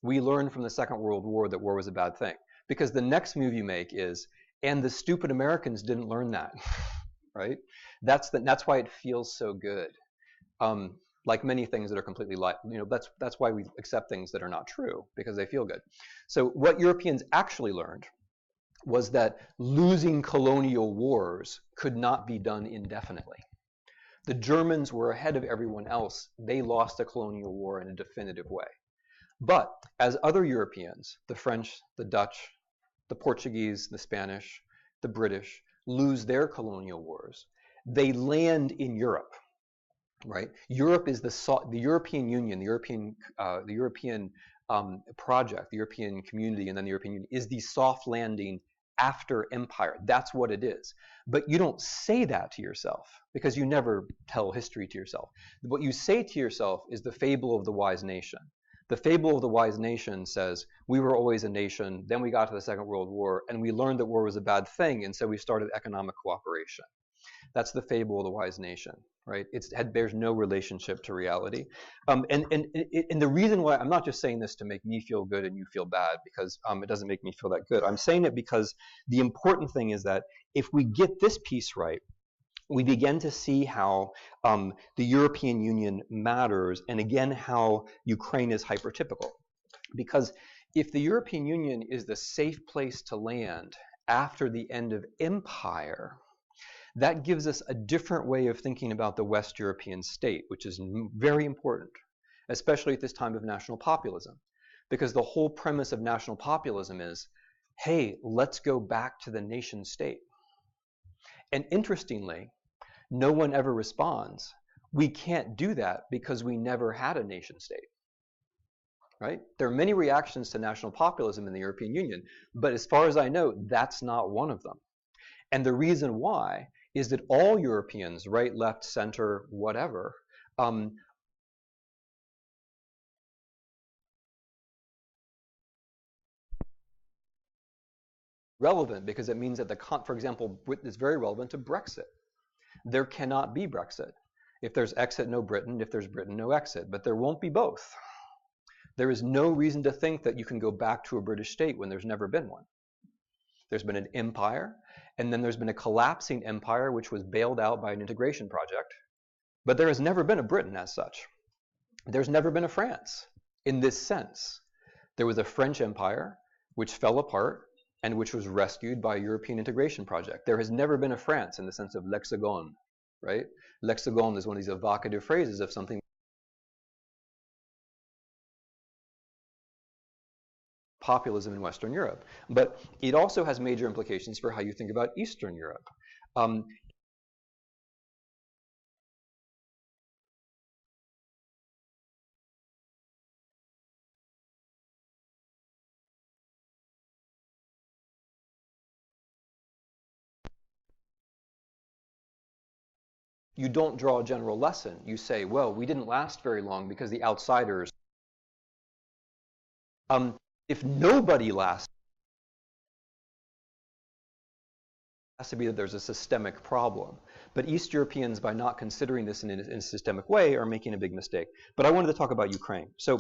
we learned from the Second World War that war was a bad thing? Because the next move you make is, and the stupid Americans didn't learn that, right? That's why it feels so good. Like many things that are completely that's why we accept things that are not true, because they feel good. So what Europeans actually learned was that losing colonial wars could not be done indefinitely. The Germans were ahead of everyone else. They lost the colonial war in a definitive way. But as other Europeans, the French, the Dutch, the Portuguese, the Spanish, the British, lose their colonial wars, they land in Europe, right? Europe is the European Union, the European project, the European community, and then the European Union is the soft landing after empire. That's what it is. But you don't say that to yourself because you never tell history to yourself. What you say to yourself is the fable of the wise nation. The fable of the wise nation says, we were always a nation, then we got to the Second World War, and we learned that war was a bad thing, and so we started economic cooperation. That's the fable of the wise nation, right? It bears no relationship to reality. And the reason why, I'm not just saying this to make me feel good and you feel bad, because it doesn't make me feel that good. I'm saying it because the important thing is that if we get this piece right, we begin to see how the European Union matters, and again, how Ukraine is hypertypical. Because if the European Union is the safe place to land after the end of empire, that gives us a different way of thinking about the West European state, which is very important, especially at this time of national populism. Because the whole premise of national populism is, hey, let's go back to the nation state. And interestingly, no one ever responds, we can't do that because we never had a nation state. Right? There are many reactions to national populism in the European Union, but as far as I know, that's not one of them. And the reason why is that all Europeans, right, left, center, whatever, relevant because it means that for example, it's very relevant to Brexit. There cannot be Brexit. If there's exit, no Britain. If there's Britain, no exit. But there won't be both. There is no reason to think that you can go back to a British state when there's never been one. There's been an empire, and then there's been a collapsing empire which was bailed out by an integration project. But there has never been a Britain as such. There's never been a France in this sense. There was a French empire which fell apart and which was rescued by a European integration project. There has never been a France in the sense of l'hexagone, right? L'hexagone is one of these evocative phrases of something populism in Western Europe. But it also has major implications for how you think about Eastern Europe. You don't draw a general lesson. You say, well, we didn't last very long because the outsiders. If nobody lasts, it has to be that there's a systemic problem. But East Europeans, by not considering this in a systemic way, are making a big mistake. But I wanted to talk about Ukraine. So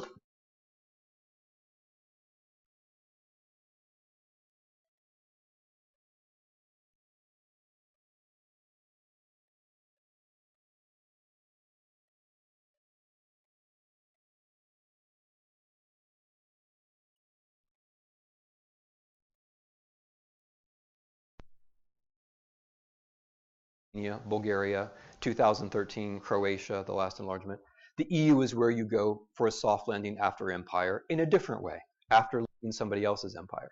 Bulgaria, 2013, Croatia, the last enlargement. The EU is where you go for a soft landing after empire in a different way, after leaving somebody else's empire.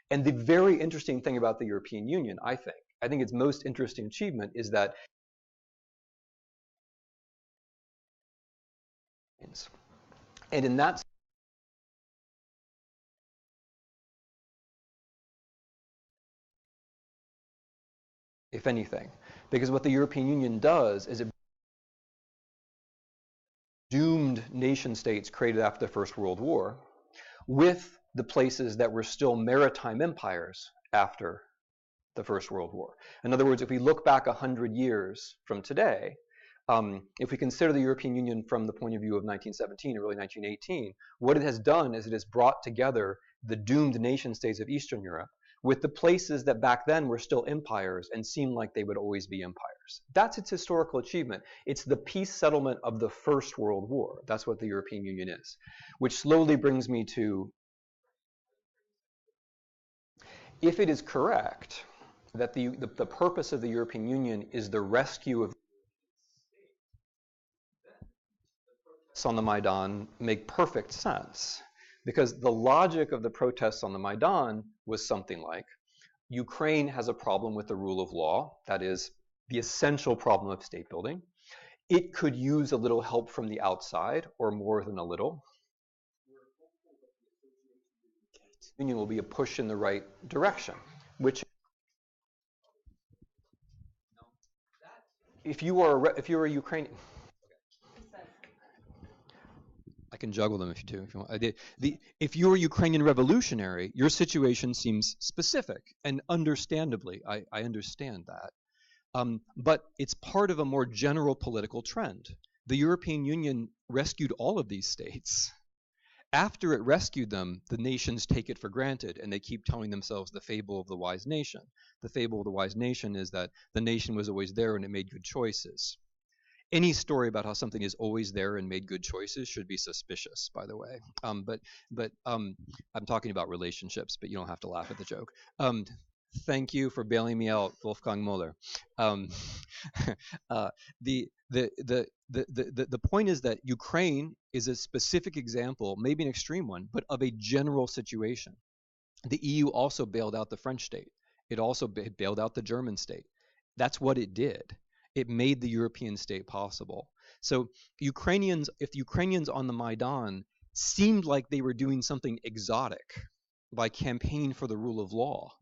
And the very interesting thing about the European Union, I think its most interesting achievement is that and in that if anything, because what the European Union does is it doomed nation states created after the First World War with the places that were still maritime empires after the First World War. In other words, if we look back 100 years from today, if we consider the European Union from the point of view of 1917 or really 1918, what it has done is it has brought together the doomed nation states of Eastern Europe with the places that back then were still empires and seemed like they would always be empires. That's its historical achievement. It's the peace settlement of the First World War. That's what the European Union is. Which slowly brings me to, if it is correct that the purpose of the European Union is the rescue of on the Maidan make perfect sense, because the logic of the protests on the Maidan was something like, Ukraine has a problem with the rule of law, that is, the essential problem of state building. It could use a little help from the outside, or more than a little. The Union will be a push in the right direction, which, if you are a Ukrainian, I can juggle them if you do. If you want. If you're a Ukrainian revolutionary, your situation seems specific, and understandably, I understand that. But it's part of a more general political trend. The European Union rescued all of these states. After it rescued them, the nations take it for granted, and they keep telling themselves the fable of the wise nation. The fable of the wise nation is that the nation was always there and it made good choices. Any story about how something is always there and made good choices should be suspicious, by the way. But I'm talking about relationships, but you don't have to laugh at the joke. Thank you for bailing me out, Wolfgang Muller. The point is that Ukraine is a specific example, maybe an extreme one, but of a general situation. The EU also bailed out the French state. It also bailed out the German state. That's what it did. It made the European state possible. So if Ukrainians on the Maidan seemed like they were doing something exotic by campaigning for the rule of law,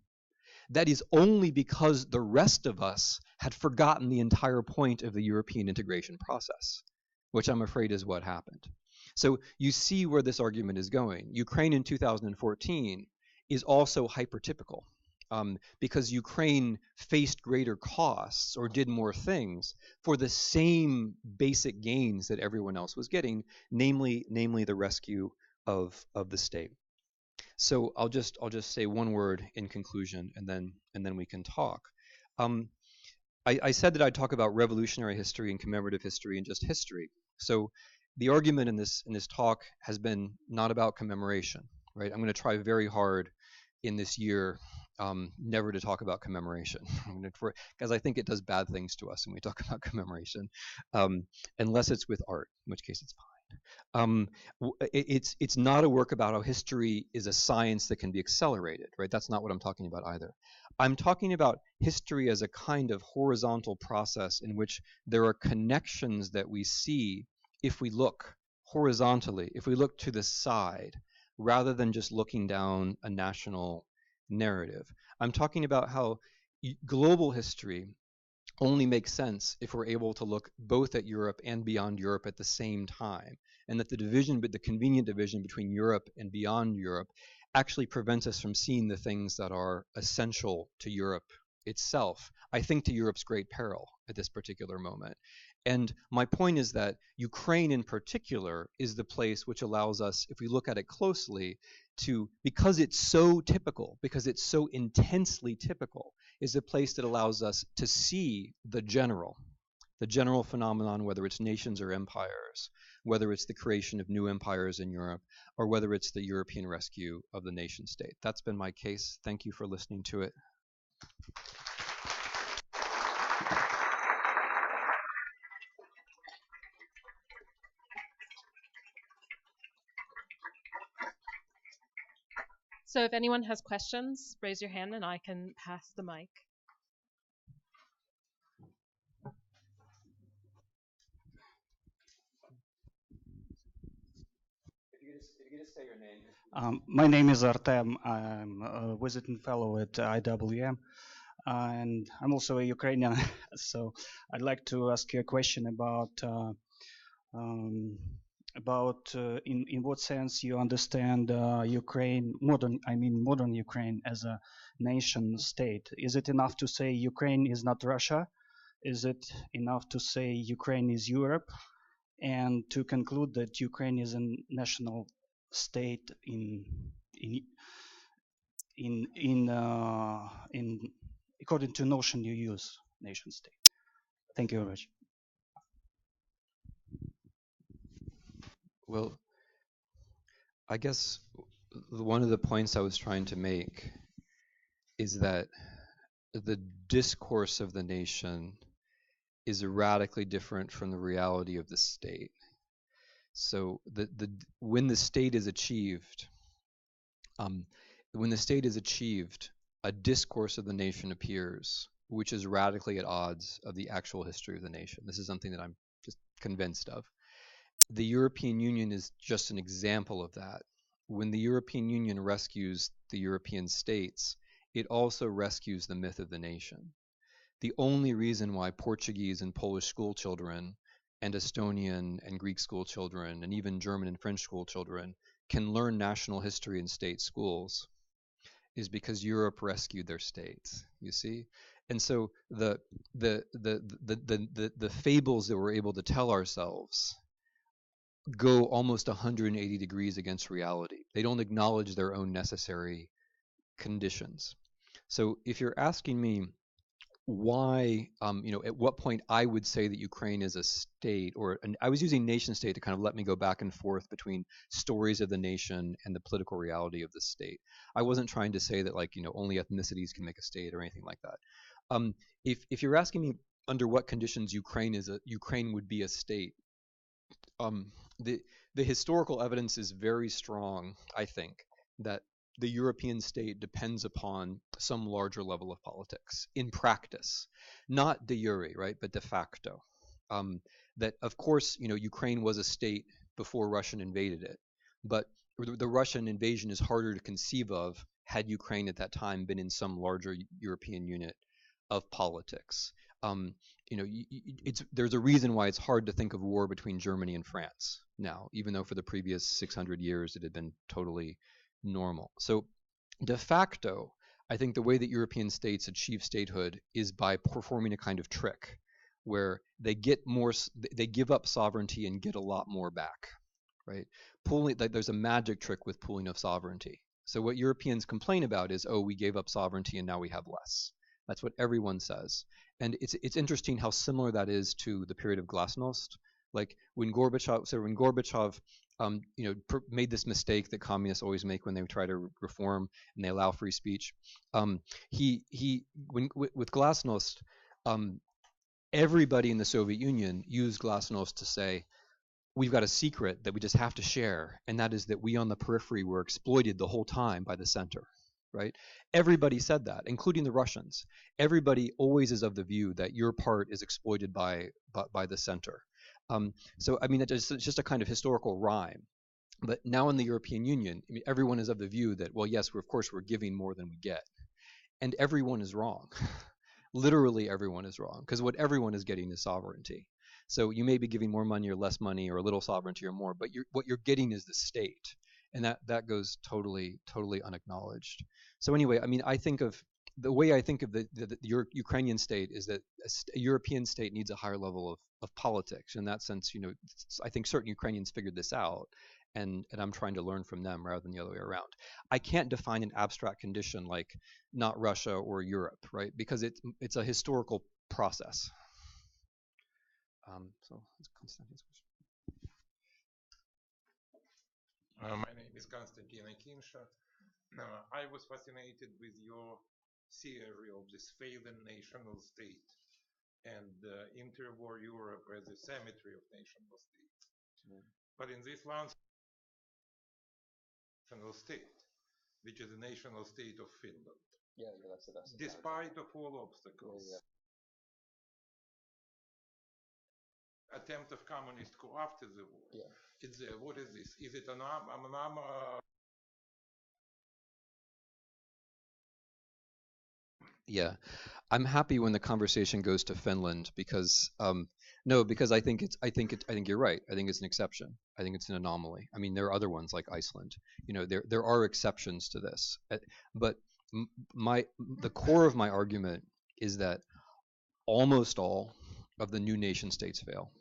that is only because the rest of us had forgotten the entire point of the European integration process, which I'm afraid is what happened. So you see where this argument is going. Ukraine in 2014 is also hypertypical, because Ukraine faced greater costs or did more things for the same basic gains that everyone else was getting, namely the rescue of the state. So I'll just say one word in conclusion, and then we can talk. I said that I'd talk about revolutionary history and commemorative history and just history. So the argument in this talk has been not about commemoration, right? I'm going to try very hard in this year never to talk about commemoration, because I think it does bad things to us when we talk about commemoration, unless it's with art, in which case it's fine. It's not a work about how history is a science that can be accelerated, right? That's not what I'm talking about either. I'm talking about history as a kind of horizontal process in which there are connections that we see if we look horizontally, if we look to the side, rather than just looking down a national narrative. I'm talking about how global history only makes sense if we're able to look both at Europe and beyond Europe at the same time, and that the convenient division between Europe and beyond Europe actually prevents us from seeing the things that are essential to Europe itself, I think to Europe's great peril at this particular moment. And my point is that Ukraine in particular is the place which allows us, if we look at it closely, because it's so typical, because it's so intensely typical, is a place that allows us to see the general phenomenon, whether it's nations or empires, whether it's the creation of new empires in Europe, or whether it's the European rescue of the nation state. That's been my case. Thank you for listening to it. So if anyone has questions, raise your hand and I can pass the mic. If you could just say your name. My name is Artem. I'm a visiting fellow at IWM, and I'm also a Ukrainian. So I'd like to ask you a question about in what sense you understand Ukraine, modern Ukraine as a nation state. Is it enough to say Ukraine is not Russia? Is it enough to say Ukraine is Europe? And to conclude that Ukraine is a national state according to notion you use, nation state. Thank you very much. Well, I guess one of the points I was trying to make is that the discourse of the nation is radically different from the reality of the state. So when the state is achieved, um, a discourse of the nation appears, which is radically at odds of the actual history of the nation. This is something that I'm just convinced of. The European Union is just an example of that. When the European Union rescues the European states, it also rescues the myth of the nation. The only reason why Portuguese and Polish school children and Estonian and Greek school children and even German and French school children can learn national history in state schools is because Europe rescued their states, you see? And so the fables that we're able to tell ourselves go almost 180 degrees against reality. They don't acknowledge their own necessary conditions. So if you're asking me why, at what point I would say that Ukraine is a state, I was using nation state to kind of let me go back and forth between stories of the nation and the political reality of the state. I wasn't trying to say that only ethnicities can make a state or anything like that. If you're asking me under what conditions Ukraine would be a state, the historical evidence is very strong, I think, that the European state depends upon some larger level of politics in practice, not de jure, right, but de facto. That of course, Ukraine was a state before Russia invaded it, but the Russian invasion is harder to conceive of had Ukraine at that time been in some larger European unit of politics. There's a reason why it's hard to think of war between Germany and France now, even though for the previous 600 years it had been totally normal. So de facto, I think the way that European states achieve statehood is by performing a kind of trick where they give up sovereignty and get a lot more back, right? There's a magic trick with pooling of sovereignty. So what Europeans complain about is, oh, we gave up sovereignty and now we have less. That's what everyone says. And it's interesting how similar that is to the period of Glasnost. Like when Gorbachev made this mistake that communists always make when they try to reform and they allow free speech. With Glasnost, everybody in the Soviet Union used Glasnost to say, we've got a secret that we just have to share, and that is that we on the periphery were exploited the whole time by the center. Right? Everybody said that, including the Russians. Everybody always is of the view that your part is exploited by the center. So I mean, it's just a kind of historical rhyme. But now in the European Union, I mean, everyone is of the view that, well, yes, of course we're giving more than we get, and everyone is wrong. Literally, everyone is wrong, because what everyone is getting is sovereignty. So you may be giving more money or less money or a little sovereignty or more, but what you're getting is the state. And that goes totally unacknowledged. So anyway, I mean, the way I think of the Ukrainian state is that a European state needs a higher level of politics. In that sense, I think certain Ukrainians figured this out, and I'm trying to learn from them rather than the other way around. I can't define an abstract condition like not Russia or Europe, right? Because it's a historical process. So it's Konstantin's question. My name is Konstantin Akinsha. I was fascinated with your theory of this failing national state and interwar Europe as a cemetery of national states. But in this one national state, which is the national state of Finland, that's despite of all obstacles, attempt of communist coup after the war. What is this? Is it an Yeah, I'm happy when the conversation goes to Finland because because I think you're right. I think it's an exception. I think it's an anomaly. I mean, there are other ones like Iceland. There are exceptions to this. But the core of my argument is that almost all of the new nation states fail,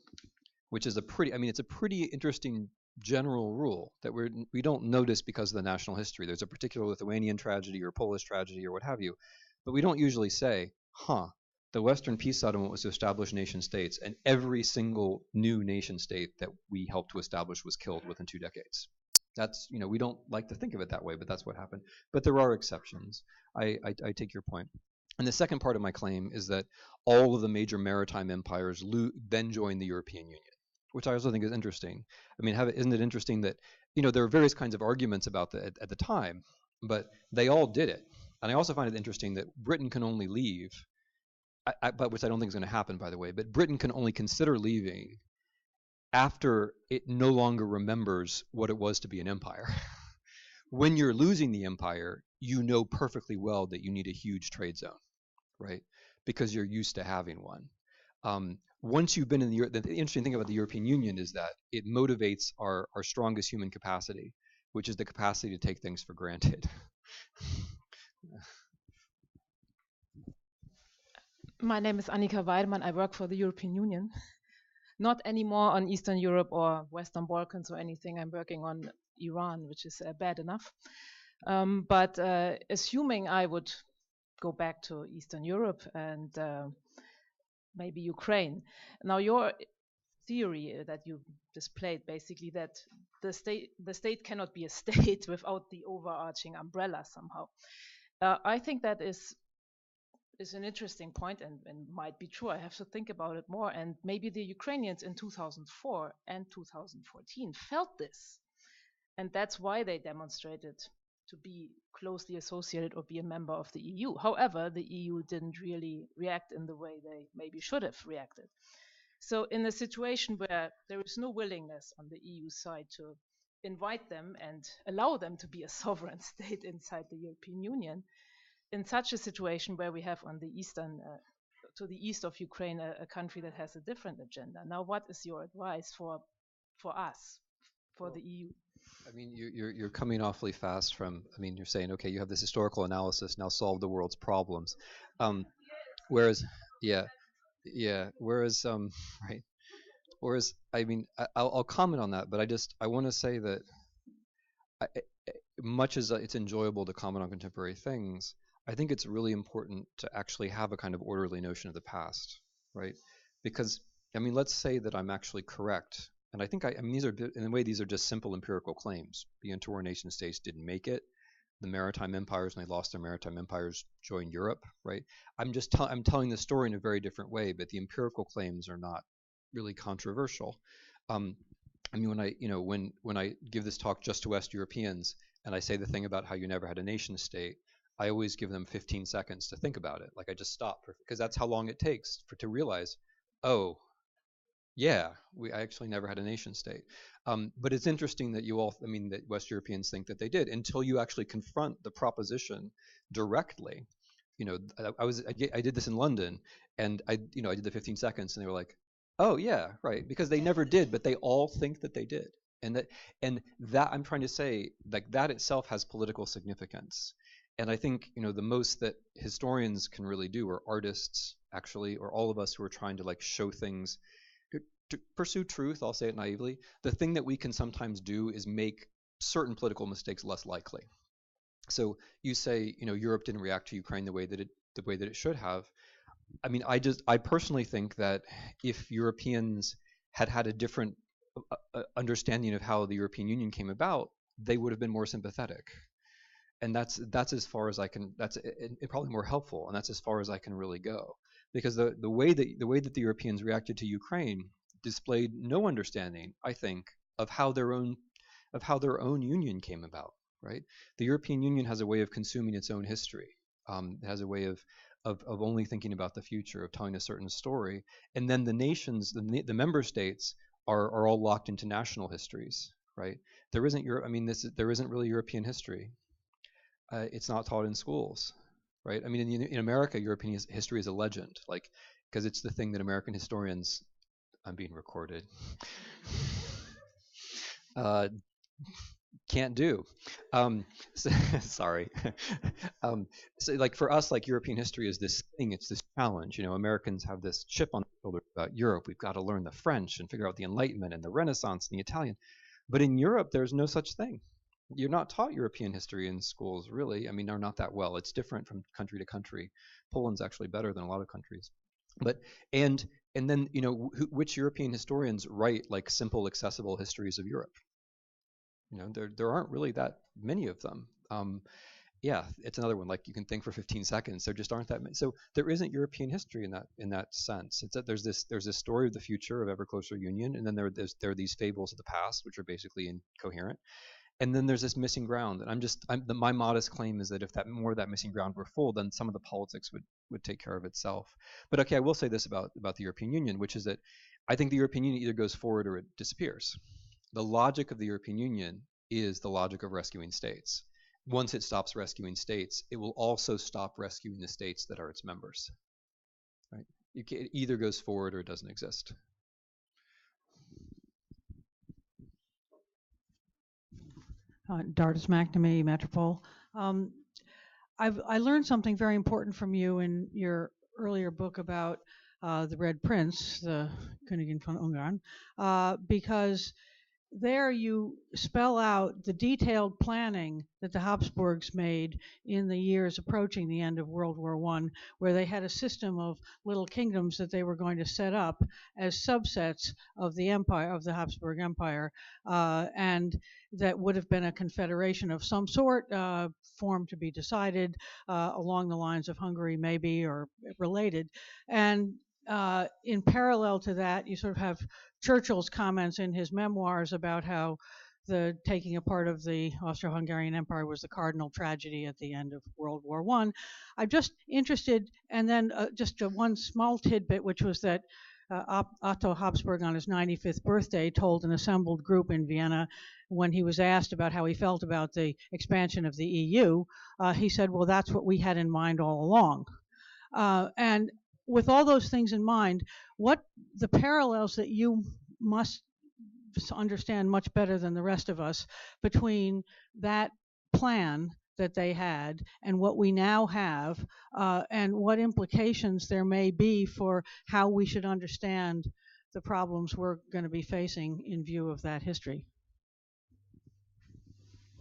which is it's a pretty interesting general rule that we don't notice because of the national history. There's a particular Lithuanian tragedy or Polish tragedy or what have you. But we don't usually say, the Western Peace Settlement was to establish nation states, and every single new nation state that we helped to establish was killed within 2 decades. That's, we don't like to think of it that way, but that's what happened. But there are exceptions. I take your point. And the second part of my claim is that all of the major maritime empires then joined the European Union, which I also think is interesting. I mean, isn't it interesting that, there are various kinds of arguments about that at the time, but they all did it. And I also find it interesting that Britain can only leave, but which I don't think is going to happen, by the way, but Britain can only consider leaving after it no longer remembers what it was to be an empire. When you're losing the empire, you know perfectly well that you need a huge trade zone, right? Because you're used to having one. Once you've been in the interesting thing about the European Union is that it motivates our strongest human capacity, which is the capacity to take things for granted. My name is Annika Weidemann. I work for the European Union. Not anymore on Eastern Europe or Western Balkans or anything. I'm working on Iran, which is bad enough. But assuming I would go back to Eastern Europe and maybe Ukraine. Now, your theory that you displayed, basically, that the state cannot be a state without the overarching umbrella somehow. I think that is an interesting point and might be true. I have to think about it more. And maybe the Ukrainians in 2004 and 2014 felt this. And that's why they demonstrated to be closely associated or be a member of the EU. However, the EU didn't really react in the way they maybe should have reacted. So in a situation where there is no willingness on the EU side to invite them and allow them to be a sovereign state inside the European Union, in such a situation where we have on the to the east of Ukraine, a country that has a different agenda. Now, what is your advice for us, for the EU? I mean, you're coming awfully fast from. I mean, you're saying, okay, you have this historical analysis, now solve the world's problems. Whereas, whereas, right. Whereas, I mean, I'll comment on that, but I want to say that much as it's enjoyable to comment on contemporary things, I think it's really important to actually have a kind of orderly notion of the past, right? Because, I mean, let's say that I'm actually correct. And I think, I mean, in a way, these are just simple empirical claims. The interwar nation states didn't make it. The maritime empires, when they lost their maritime empires, joined Europe, right? I'm telling the story in a very different way, but the empirical claims are not really controversial. I mean, when I give this talk just to West Europeans, and I say the thing about how you never had a nation state, I always give them 15 seconds to think about it. Like, I just stop, because that's how long it takes to realize, oh, yeah, I actually never had a nation state. But it's interesting that that West Europeans think that they did, until you actually confront the proposition directly. I did this in London, and I did the 15 seconds, and they were like, oh yeah, right, because they never did, but they all think that they did. And that I'm trying to say, like, that itself has political significance. And I think, the most that historians can really do, or artists actually, or all of us who are trying to, like, show things, to pursue truth, I'll say it naively, the thing that we can sometimes do is make certain political mistakes less likely. So you say, Europe didn't react to Ukraine the way that it should have. I mean, I personally think that if Europeans had a different understanding of how the European Union came about, they would have been more sympathetic. And that's as far as I can. That's probably more helpful, and that's as far as I can really go. Because the way that the Europeans reacted to Ukraine displayed no understanding, I think, of how their own union came about. Right? The European Union has a way of consuming its own history. It has a way of only thinking about the future, of telling a certain story, and then the nations, the member states, are all locked into national histories. Right? There isn't there isn't really European history. It's not taught in schools, right? I mean, in America, European history is a legend, like, because it's the thing that American historians, I'm being recorded, can't do. Sorry. So, like, for us, like, European history is this thing, it's this challenge. Americans have this chip on their shoulder about Europe. We've got to learn the French and figure out the Enlightenment and the Renaissance and the Italian. But in Europe, there's no such thing. You're not taught European history in schools, really. I mean, or not that well. It's different from country to country. Poland's actually better than a lot of countries. But and then which European historians write, like, simple, accessible histories of Europe? There aren't really that many of them. yeah, it's another one. Like you can think for 15 seconds. There just aren't that many. So there isn't European history in that sense. It's that there's this story of the future of ever closer union, and then there are these fables of the past, which are basically incoherent. And then there's this missing ground. And my modest claim is that if that more of that missing ground were full, then some of the politics would take care of itself. But okay, I will say this about the European Union, which is that I think the European Union either goes forward or it disappears. The logic of the European Union is the logic of rescuing states. Once it stops rescuing states, it will also stop rescuing the states that are its members. Right? It either goes forward or it doesn't exist. Dardis McNamee, Metropole. I learned something very important from you in your earlier book about the Red Prince, the Königin von Ungarn, because there you spell out the detailed planning that the Habsburgs made in the years approaching the end of World War I, where they had a system of little kingdoms that they were going to set up as subsets of the empire, of the Habsburg Empire, and that would have been a confederation of some sort, formed to be decided along the lines of Hungary maybe, or related. And in parallel to that, you sort of have Churchill's comments in his memoirs about how the taking apart of the Austro-Hungarian Empire was the cardinal tragedy at the end of World War I. I'm just interested, and then just one small tidbit, which was that Otto Habsburg on his 95th birthday told an assembled group in Vienna, when he was asked about how he felt about the expansion of the EU, he said, well, that's what we had in mind all along. And with all those things in mind, what the parallels that you must understand much better than the rest of us between that plan that they had and what we now have, and what implications there may be for how we should understand the problems we're going to be facing in view of that history.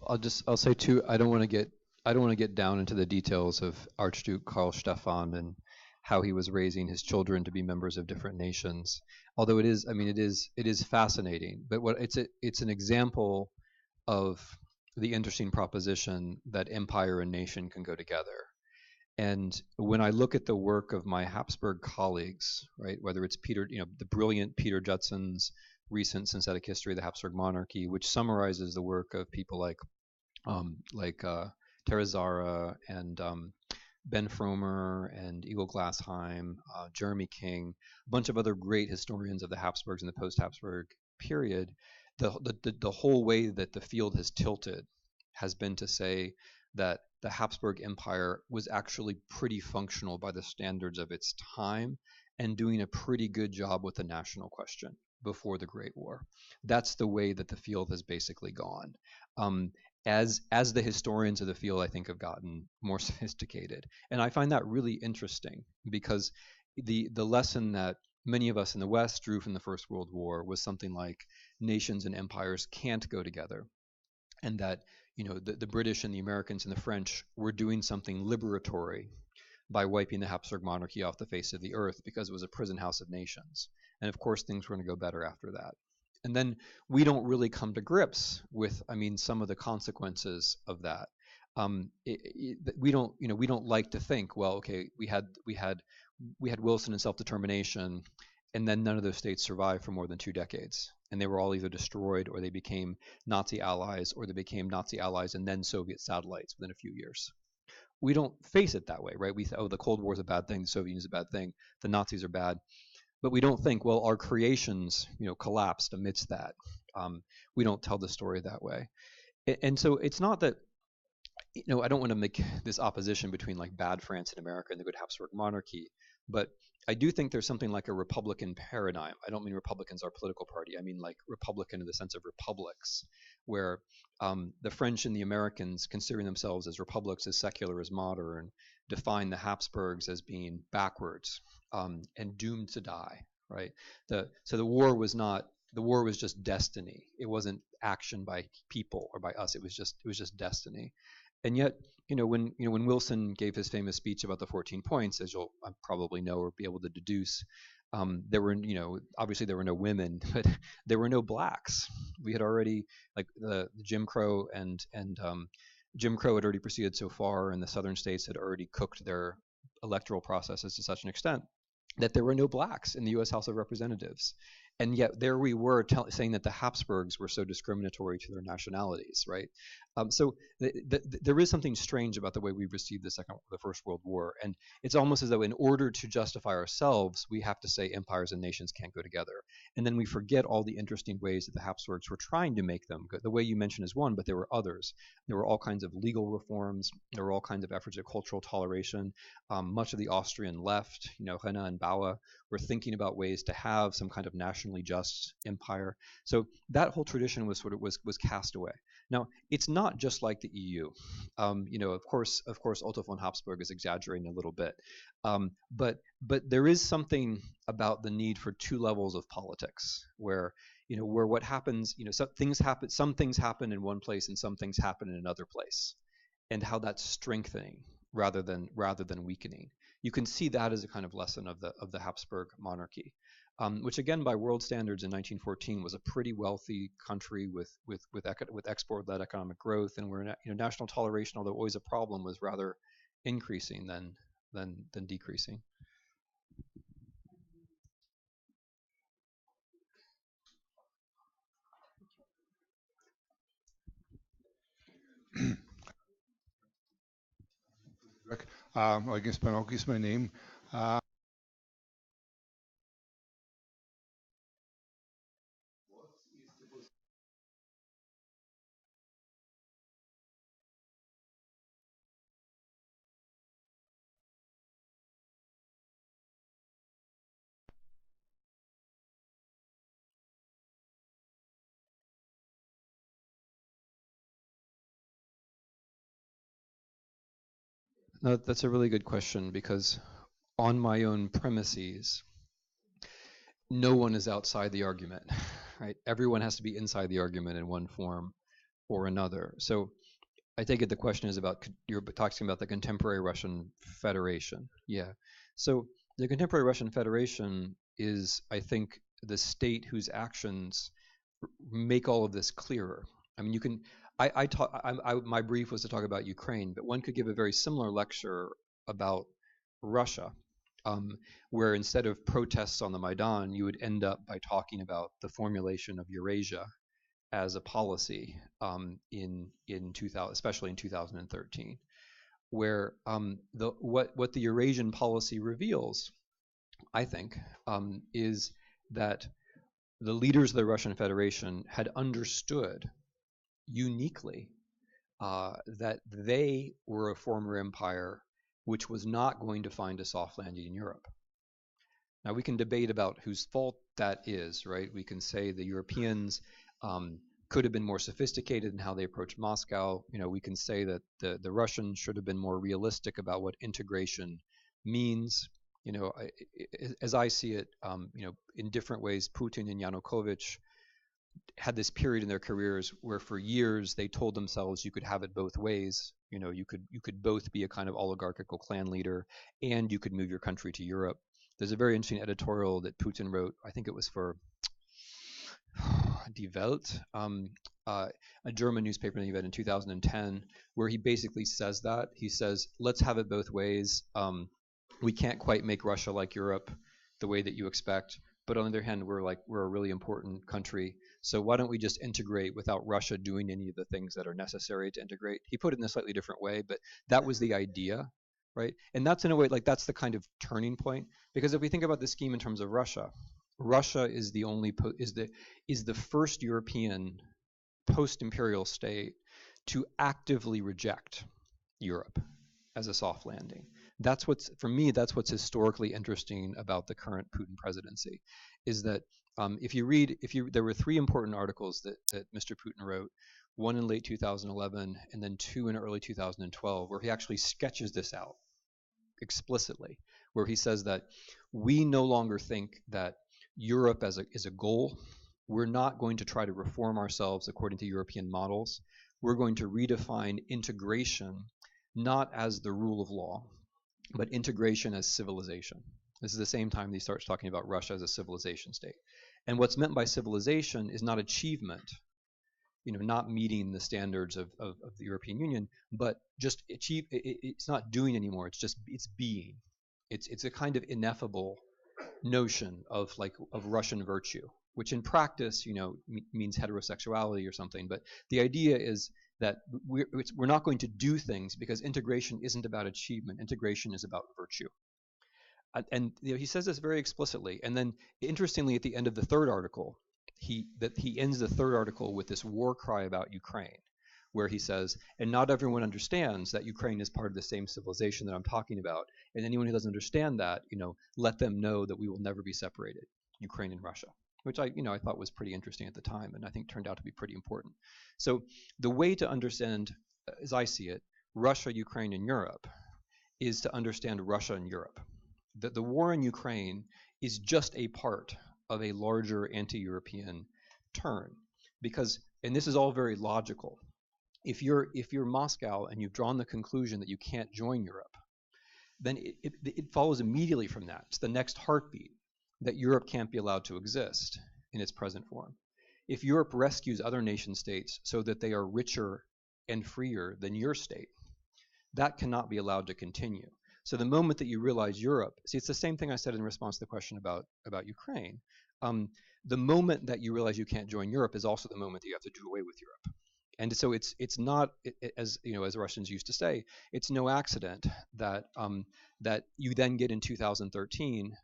I'll say too, I don't want to get down into the details of Archduke Karl Stephan and how he was raising his children to be members of different nations. Although it is fascinating. But it's an example of the interesting proposition that empire and nation can go together. And when I look at the work of my Habsburg colleagues, right, whether it's the brilliant Peter Judson's recent synthetic history of the Habsburg monarchy, which summarizes the work of people like Terazara and Ben Fromer and Eagle Glassheim, Jeremy King, a bunch of other great historians of the Habsburgs in the post-Habsburg period, the whole way that the field has tilted has been to say that the Habsburg Empire was actually pretty functional by the standards of its time and doing a pretty good job with the national question before the Great War. That's the way that the field has basically gone. As the historians of the field, I think, have gotten more sophisticated. And I find that really interesting because the lesson that many of us in the West drew from the First World War was something like nations and empires can't go together, and that the British and the Americans and the French were doing something liberatory by wiping the Habsburg monarchy off the face of the earth because it was a prison house of nations. And of course, things were going to go better after that. And then we don't really come to grips with, some of the consequences of that. We don't like to think, well, okay, we had Wilson and self-determination, and then none of those states survived for more than 2 decades, and they were all either destroyed or they became Nazi allies, or they became Nazi allies and then Soviet satellites within a few years. We don't face it that way, right? We the Cold War is a bad thing, the Soviet Union is a bad thing, the Nazis are bad. But we don't think, well, our creations, collapsed amidst that. We don't tell the story that way. And so it's not that, I don't want to make this opposition between like bad France and America and the good Habsburg monarchy, but I do think there's something like a Republican paradigm. I don't mean Republicans are a political party. I mean like Republican in the sense of republics, where the French and the Americans, considering themselves as republics, as secular, as modern, define the Habsburgs as being backwards and doomed to die. Right. So the war was just destiny. It wasn't action by people or by us. It was just destiny. And yet, when Wilson gave his famous speech about the 14 points, as you'll probably know or be able to deduce, there were, obviously there were no women, but there were no blacks. We had already, like the Jim Crow and Jim Crow had already proceeded so far, and the southern states had already cooked their electoral processes to such an extent that there were no blacks in the U.S. House of Representatives. And yet there we were saying that the Habsburgs were so discriminatory to their nationalities, right? So there is something strange about the way we've received the First World War, and it's almost as though in order to justify ourselves, we have to say empires and nations can't go together, and then we forget all the interesting ways that the Habsburgs were trying to make them go. The way you mentioned is one, but there were others. There were all kinds of legal reforms. There were all kinds of efforts at cultural toleration. Much of the Austrian left, Rena and Bauer, were thinking about ways to have some kind of nationally just empire. So that whole tradition was was cast away. Now, it's not just like the EU. Of course, Otto von Habsburg is exaggerating a little bit, but there is something about the need for two levels of politics, where what happens, some things happen in one place and some things happen in another place, and how that's strengthening rather than weakening. You can see that as a kind of lesson of the Habsburg monarchy, which again, by world standards in 1914, was a pretty wealthy country with export-led economic growth, and where national toleration, although always a problem, was rather increasing than decreasing. I guess Panok is my name. No, that's a really good question, because on my own premises, no one is outside the argument, right? Everyone has to be inside the argument in one form or another. So I take it the question is about, you're talking about the contemporary Russian Federation. Yeah. So the contemporary Russian Federation is, I think, the state whose actions make all of this clearer. I mean, you can, my brief was to talk about Ukraine, but one could give a very similar lecture about Russia, where instead of protests on the Maidan, you would end up by talking about the formulation of Eurasia as a policy in 2000, especially in 2013, where what the Eurasian policy reveals, I think, is that the leaders of the Russian Federation had understood uniquely that they were a former empire which was not going to find a soft landing in Europe. Now, we can debate about whose fault that is, right? We can say the Europeans could have been more sophisticated in how they approached Moscow. We can say that the Russians should have been more realistic about what integration means. As I see it, in different ways, Putin and Yanukovych had this period in their careers where for years they told themselves you could have it both ways. You could both be a kind of oligarchical clan leader and you could move your country to Europe. There's a very interesting editorial that Putin wrote, I think it was for Die Welt, a German newspaper that he read in 2010, where he basically says that. He says, let's have it both ways. We can't quite make Russia like Europe the way that you expect, but on the other hand, we're a really important country. So why don't we just integrate without Russia doing any of the things that are necessary to integrate? He put it in a slightly different way, but that was the idea, right? And that's in a way, that's the kind of turning point. Because if we think about the scheme in terms of Russia, Russia is the first European post-imperial state to actively reject Europe as a soft landing. That's what's historically interesting about the current Putin presidency, is that there were 3 important articles that Mr. Putin wrote, one in late 2011 and then 2 in early 2012, where he actually sketches this out explicitly, where he says that we no longer think that Europe is a goal. We're not going to try to reform ourselves according to European models. We're going to redefine integration not as the rule of law, but integration as civilization. This is the same time that he starts talking about Russia as a civilization state. And what's meant by civilization is not achievement. not meeting the standards of the European Union, but just it's not doing anymore. It's being. It's a kind of ineffable notion of Russian virtue, which in practice, means heterosexuality or something. But the idea is that we're not going to do things because integration isn't about achievement. Integration is about virtue. And he says this very explicitly. And then, interestingly, at the end of the third article, he ends the third article with this war cry about Ukraine, where he says, and not everyone understands that Ukraine is part of the same civilization that I'm talking about. And anyone who doesn't understand that, let them know that we will never be separated, Ukraine and Russia, which I thought was pretty interesting at the time, and I think turned out to be pretty important. So the way to understand, as I see it, Russia, Ukraine, and Europe is to understand Russia and Europe. That the war in Ukraine is just a part of a larger anti-European turn, because, and this is all very logical, if you're Moscow and you've drawn the conclusion that you can't join Europe, then it follows immediately from that. It's the next heartbeat that Europe can't be allowed to exist in its present form. If Europe rescues other nation states so that they are richer and freer than your state, that cannot be allowed to continue. So the moment that you realize Europe, see, it's the same thing I said in response to the question about Ukraine. The moment that you realize you can't join Europe is also the moment that you have to do away with Europe. And so it's not, as as Russians used to say, it's no accident that that you then get in 2013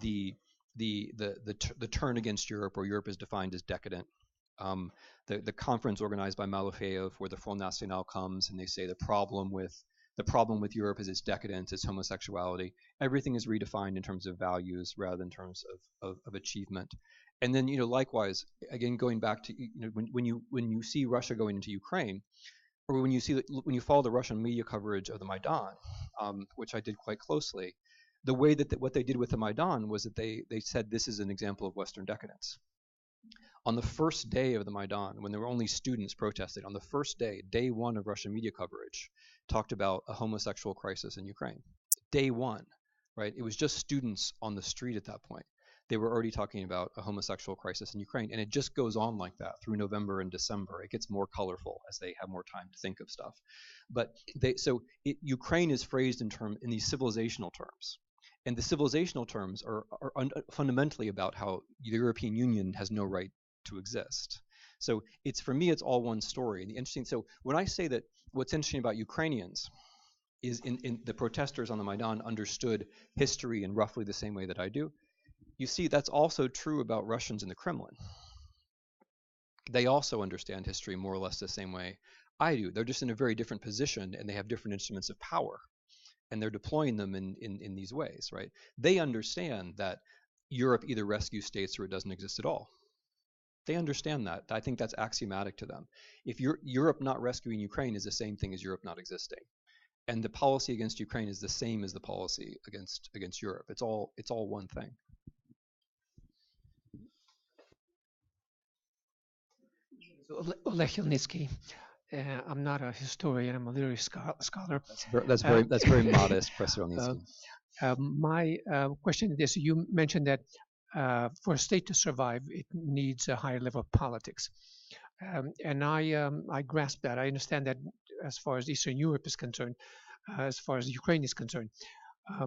the turn against Europe, where Europe is defined as decadent. The conference organized by Malofeev, where the Front National comes and they say the problem with Europe is its decadence, its homosexuality. Everything is redefined in terms of values rather than in terms of achievement. And then, likewise, again, going back to, when you see Russia going into Ukraine, or when you follow the Russian media coverage of the Maidan, which I did quite closely, the way that what they did with the Maidan was that they said this is an example of Western decadence. On the first day of the Maidan, when there were only students protesting, on the first day, day one of Russian media coverage, talked about a homosexual crisis in Ukraine. Day one, right? It was just students on the street at that point. They were already talking about a homosexual crisis in Ukraine, and it just goes on like that through November and December. It gets more colorful as they have more time to think of stuff. But Ukraine is phrased in these civilizational terms. And the civilizational terms are fundamentally about how the European Union has no right to exist. So for me, it's all one story. And so when I say that what's interesting about Ukrainians is in the protesters on the Maidan understood history in roughly the same way that I do, you see that's also true about Russians in the Kremlin. They also understand history more or less the same way I do. They're just in a very different position, and they have different instruments of power, and they're deploying them in these ways, right? They understand that Europe either rescues states or it doesn't exist at all. They understand that. I think that's axiomatic to them. If Europe not rescuing Ukraine is the same thing as Europe not existing. And the policy against Ukraine is the same as the policy against Europe. It's all one thing. Oleg Hilnitsky. I'm not a historian. I'm a literary scholar. That's very modest, Professor Hilnitsky. My question is: you mentioned that for a state to survive, it needs a higher level of politics, and I grasp that. I understand that as far as Eastern Europe is concerned, as far as Ukraine is concerned.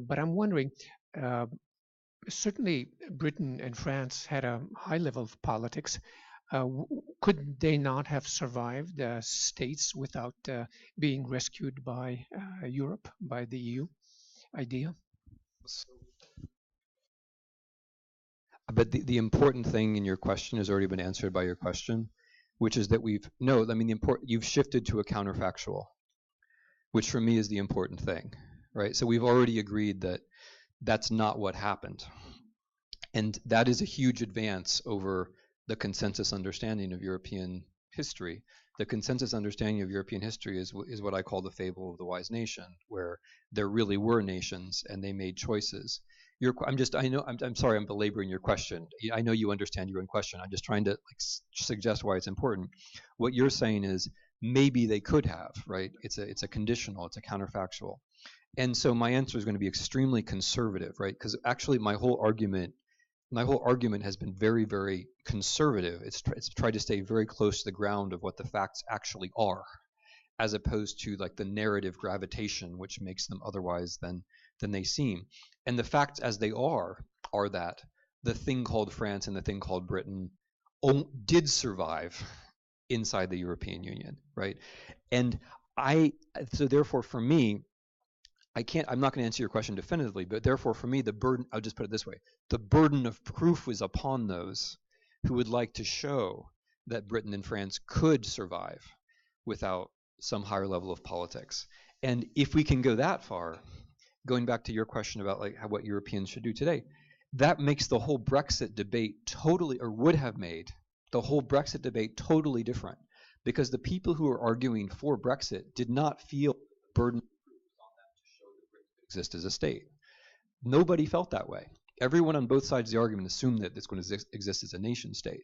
But I'm wondering. Certainly, Britain and France had a high level of politics. Could they not have survived states without being rescued by Europe, by the EU idea? But the important thing in your question has already been answered by your question, which is that you've shifted to a counterfactual, which for me is the important thing, right? So we've already agreed that that's not what happened. And that is a huge advance over the consensus understanding of European history. The consensus understanding of European history is what I call the fable of the wise nation, where there really were nations and they made choices. I'm sorry, I'm belaboring your question. I know you understand your own question. I'm just trying to suggest why it's important. What you're saying is maybe they could have, right? It's a conditional, it's a counterfactual. And so my answer is going to be extremely conservative, right? Because actually my whole argument my whole argument has been very, very conservative. It's tried to stay very close to the ground of what the facts actually are, as opposed to like the narrative gravitation which makes them otherwise than they seem. And the facts as they are that the thing called France and the thing called Britain did survive inside the European Union, right? And so therefore for me, I'm not going to answer your question definitively, but therefore for me, the burden, I'll just put it this way, the burden of proof is upon those who would like to show that Britain and France could survive without some higher level of politics. And if we can go that far, going back to your question about like what Europeans should do today, that makes the whole Brexit debate totally, or would have made the whole Brexit debate totally different, because the people who are arguing for Brexit did not feel the burden on them to show that Britain could exist as a state. Nobody felt that way. Everyone on both sides of the argument assumed that it's going to exist as a nation state.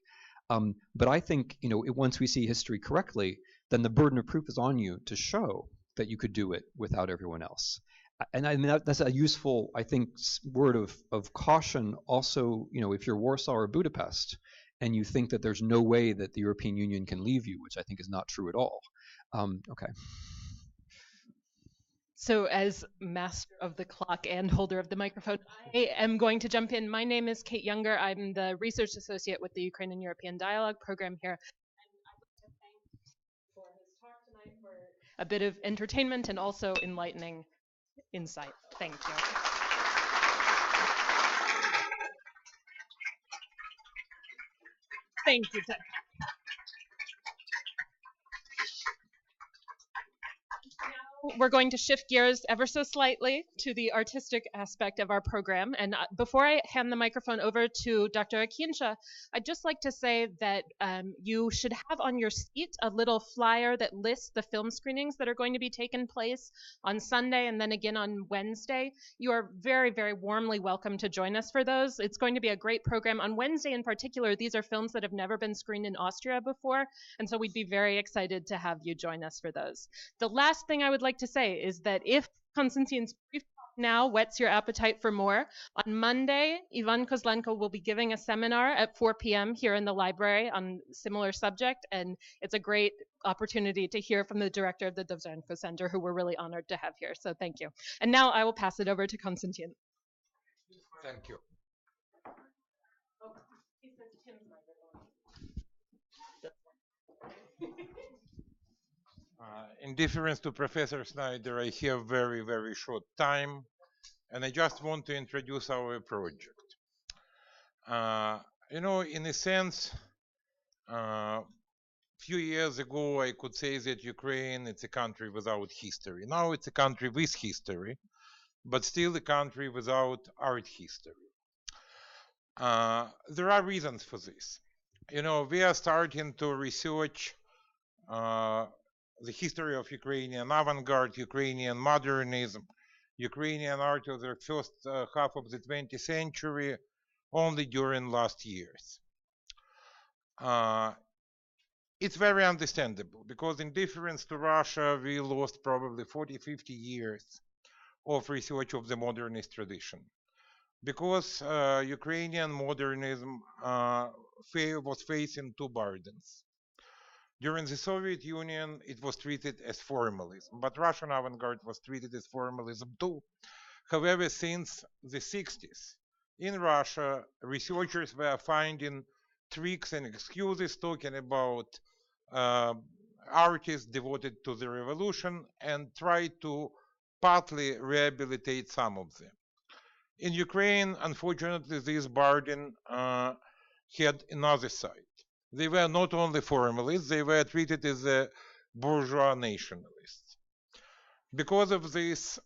But I think, once we see history correctly, then the burden of proof is on you to show that you could do it without everyone else. And I mean, that's a useful, I think, word of caution also, if you're Warsaw or Budapest and you think that there's no way that the European Union can leave you, which I think is not true at all. Okay. So as master of the clock and holder of the microphone, I am going to jump in. My name is Kate Younger. I'm the research associate with the Ukrainian European Dialogue program here. And I'd like to thank for his talk tonight for a bit of entertainment and also enlightening insight. Thank you. Thank you. We're going to shift gears ever so slightly to the artistic aspect of our program. And before I hand the microphone over to Dr. Akinsha, I'd just like to say that you should have on your seat a little flyer that lists the film screenings that are going to be taking place on Sunday and then again on Wednesday. You are very, very warmly welcome to join us for those. It's going to be a great program. On Wednesday in particular, these are films that have never been screened in Austria before, and so we'd be very excited to have you join us for those. The last thing I would like to say is that if Konstantin's brief talk now whets your appetite for more, on Monday, Ivan Kozlenko will be giving a seminar at 4 p.m. here in the library on a similar subject, and it's a great opportunity to hear from the director of the Dovzhenko Center, who we're really honored to have here. So thank you. And now I will pass it over to Konstantin. Thank you. In difference to Professor Snyder, I have very, very short time, and I just want to introduce our project. In a sense, few years ago, I could say that Ukraine, it's a country without history. Now it's a country with history, but still a country without art history. There are reasons for this. We are starting to research the history of Ukrainian avant-garde, Ukrainian modernism, Ukrainian art of the first half of the 20th century only during last years. It's very understandable because in difference to Russia, we lost probably 40, 50 years of research of the modernist tradition. Because Ukrainian modernism was facing two burdens. During the Soviet Union, it was treated as formalism, but Russian avant-garde was treated as formalism too. However, since the 60s, in Russia, researchers were finding tricks and excuses talking about artists devoted to the revolution and tried to partly rehabilitate some of them. In Ukraine, unfortunately, this burden had another side. They were not only formalists, they were treated as bourgeois nationalists. Because of this,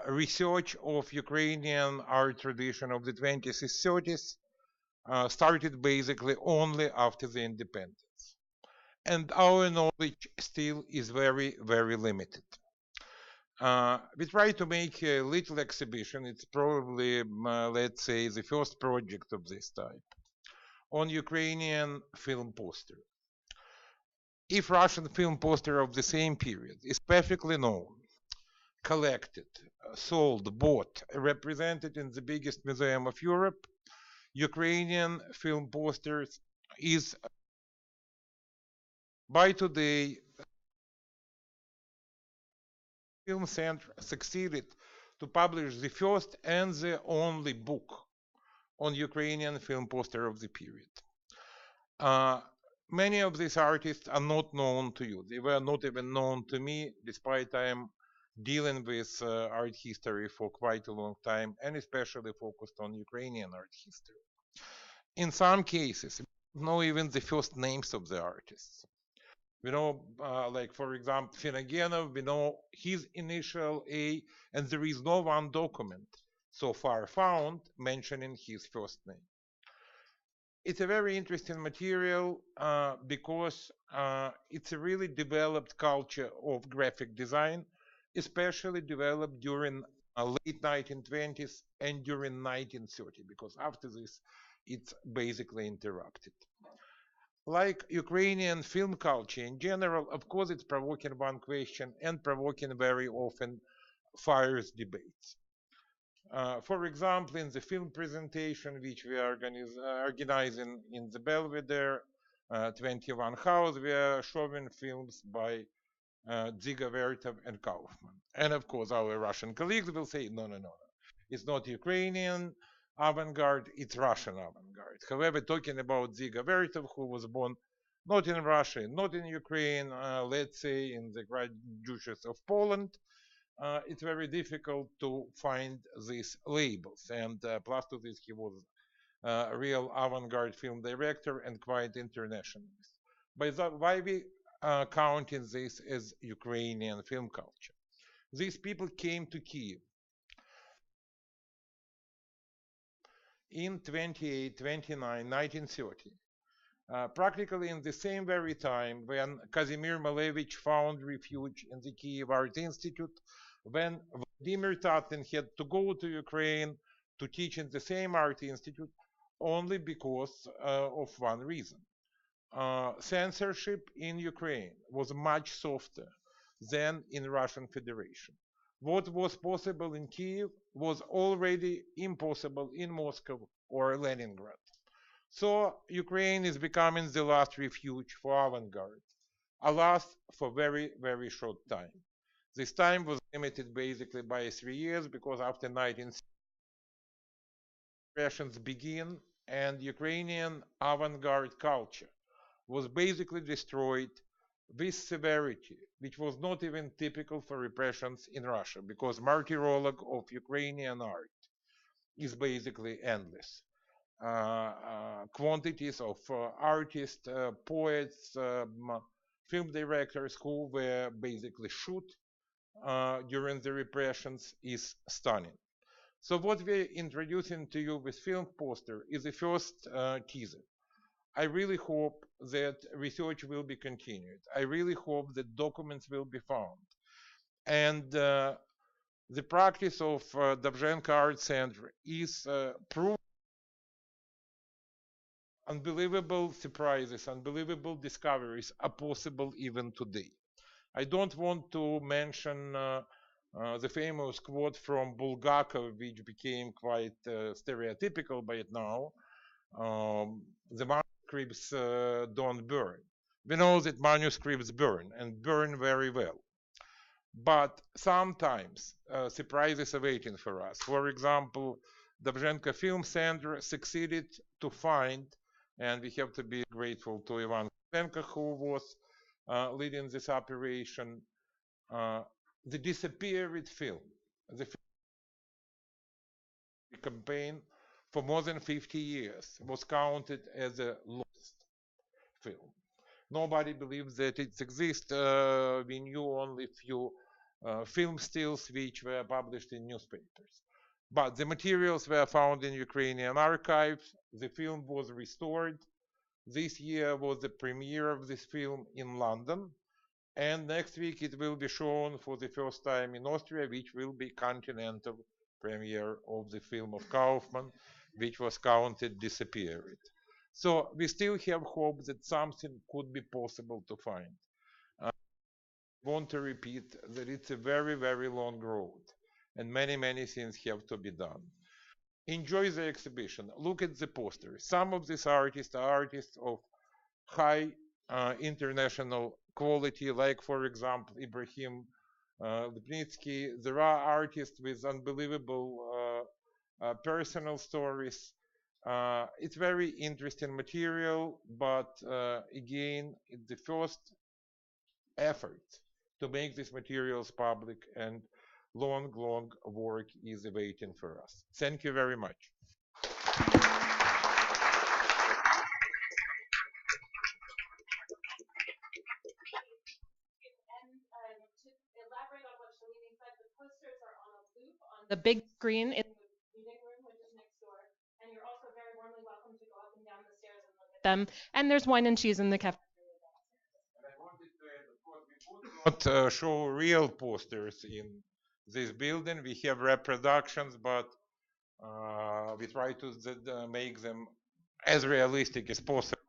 research of Ukrainian art tradition of the 20s and 30s started basically only after the independence. And our knowledge still is very, very limited. We try to make a little exhibition. It's probably, let's say, the first project of this type on Ukrainian film poster. If Russian film poster of the same period is perfectly known, collected, sold, bought, represented in the biggest museum of Europe, Ukrainian film posters is by today Film Center succeeded to publish the first and the only book on Ukrainian film poster of the period. Many of these artists are not known to you. They were not even known to me, despite I am dealing with art history for quite a long time, and especially focused on Ukrainian art history. In some cases, we don't know even the first names of the artists. We know, like for example, Finagenov, we know his initial A, and there is no one document so far found mentioning his first name. It's a very interesting material because it's a really developed culture of graphic design, especially developed during late 1920s and during 1930, because after this, it's basically interrupted. Like Ukrainian film culture in general, of course, it's provoking one question and provoking very often fierce debates. For example, in the film presentation which we are organizing in the Belvedere 21 House, we are showing films by Dziga Vertov and Kaufman. And of course, our Russian colleagues will say, no, no, no, no. It's not Ukrainian avant-garde, it's Russian avant-garde. However, talking about Dziga Vertov, who was born not in Russia, not in Ukraine, let's say in the Grand Duchess of Poland, it's very difficult to find these labels. And plus to this, he was a real avant-garde film director and quite internationalist. But why we counting this as Ukrainian film culture? These people came to Kiev in 28, 29, 1930. Practically in the same very time when Kazimir Malevich found refuge in the Kiev Art Institute, when Vladimir Tatlin had to go to Ukraine to teach in the same art institute only because of one reason. Censorship in Ukraine was much softer than in Russian Federation. What was possible in Kiev was already impossible in Moscow or Leningrad. So Ukraine is becoming the last refuge for avant-garde, alas, for very, very short time. This time was limited basically by 3 years because after 1960, repressions begin and Ukrainian avant-garde culture was basically destroyed with severity, which was not even typical for repressions in Russia, because martyrology of Ukrainian art is basically endless. Quantities of artists, poets, film directors who were basically shot during the repressions is stunning. So what we're introducing to you with film poster is the first teaser. I really hope that research will be continued. I really hope that documents will be found. And the practice of Dovzhenko Art Center is proof. Unbelievable surprises, unbelievable discoveries are possible even today. I don't want to mention the famous quote from Bulgakov, which became quite stereotypical by now. The manuscripts don't burn. We know that manuscripts burn and burn very well. But sometimes surprises are waiting for us. For example, Dovzhenko Film Center succeeded to find, and we have to be grateful to Ivan Kopenko, who was leading this operation, the disappeared film. The campaign for more than 50 years was counted as a lost film. Nobody believes that it exists. We knew only few film stills which were published in newspapers. But the materials were found in Ukrainian archives. The film was restored. This year was the premiere of this film in London. And next week it will be shown for the first time in Austria, which will be continental premiere of the film of Kaufman, which was counted disappeared. So we still have hope that something could be possible to find. I want to repeat that it's a very, very long road, and many, many things have to be done. enjoy the exhibition. Look at the posters. Some of these artists are artists of high international quality, like, for example, Ibrahim Lipnitsky. There are artists with unbelievable personal stories. It's very interesting material, but again, it's the first effort to make these materials public, and long work is awaiting for us. Thank you very much. The big screen in the meeting room, which is next door, and you're also very warmly welcome to go up and down the stairs and look at them. And there's wine and cheese in the cafeteria. Not show real posters in this building. We have reproductions, but we try to make them as realistic as possible.